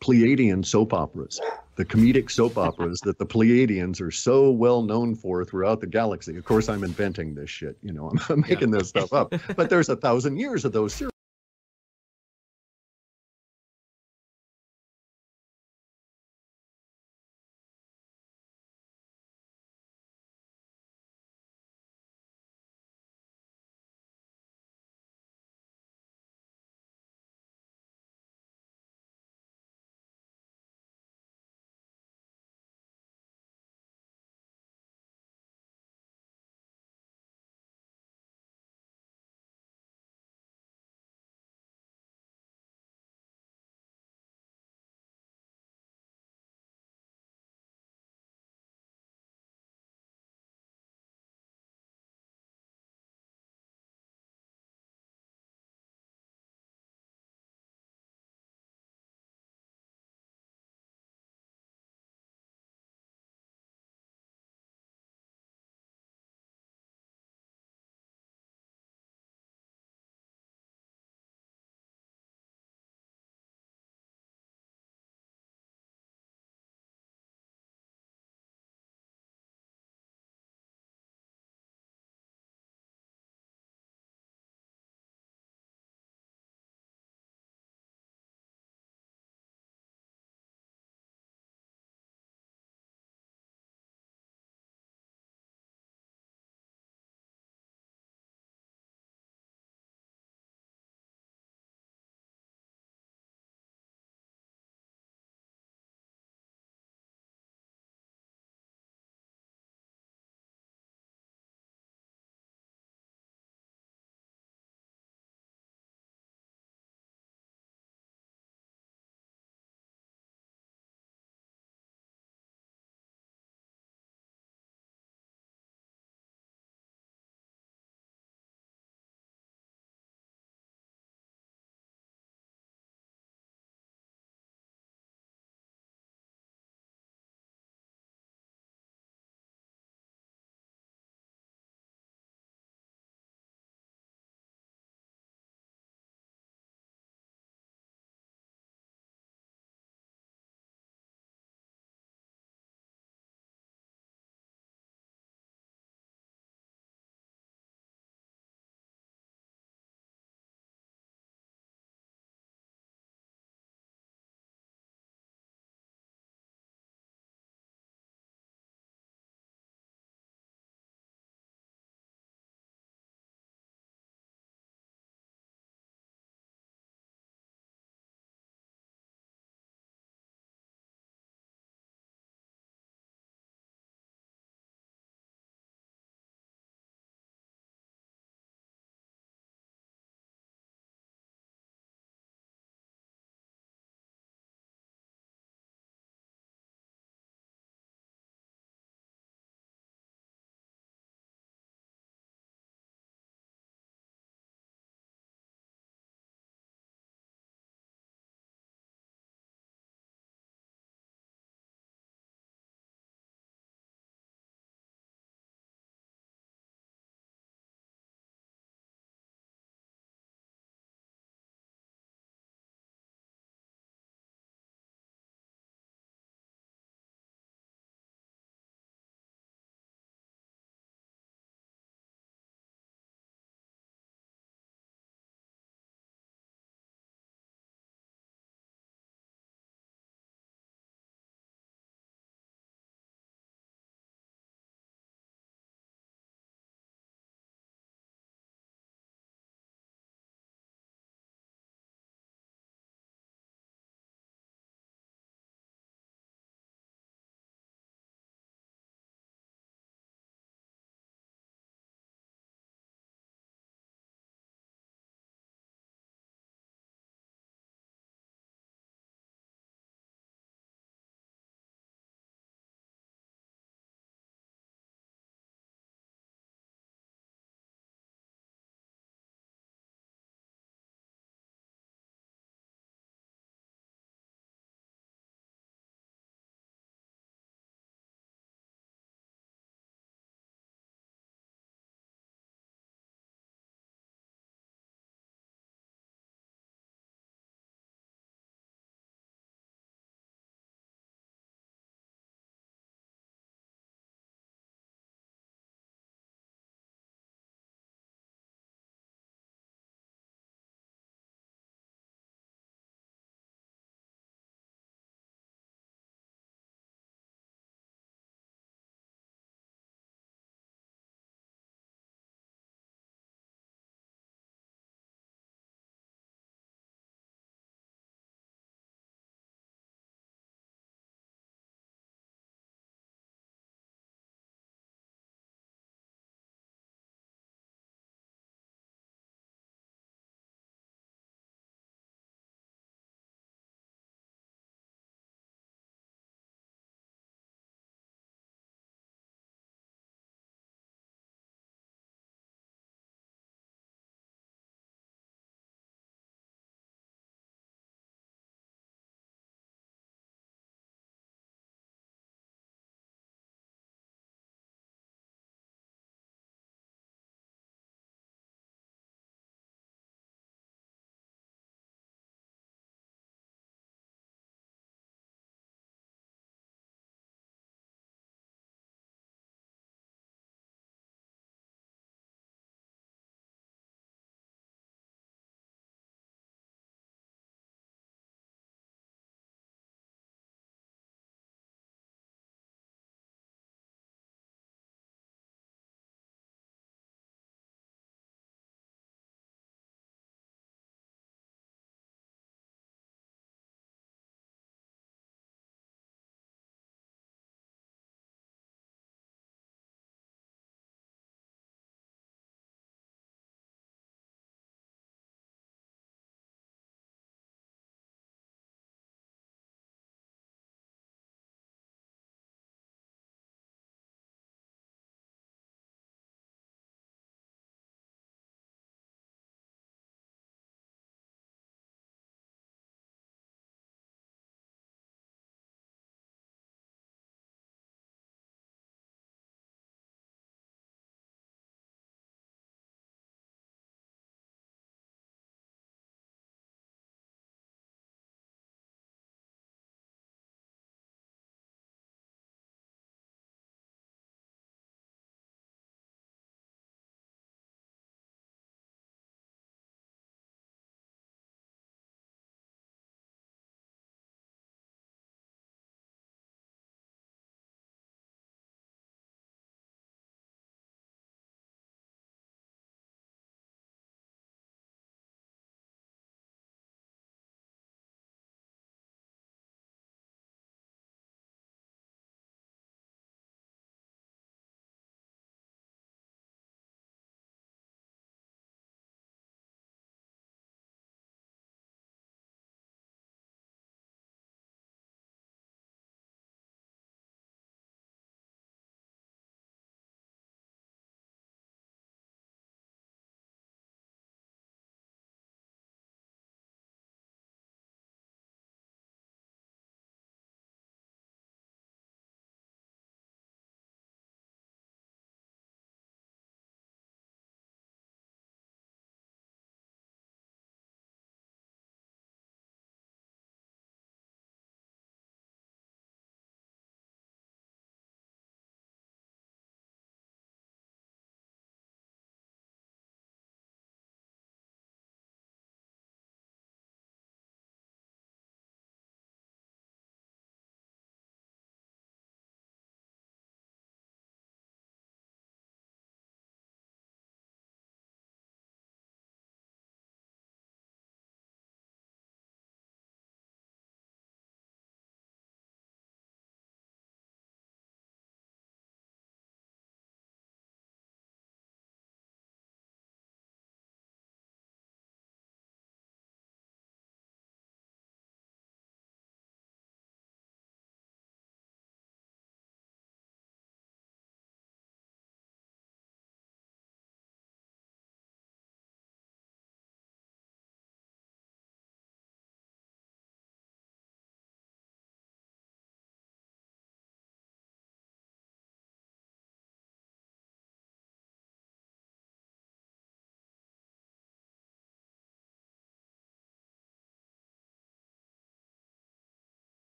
Pleiadian soap operas, the comedic soap operas that the Pleiadians are so well known for throughout the galaxy. Of course, I'm inventing this shit. I'm making this stuff up. But there's 1,000 years of those series.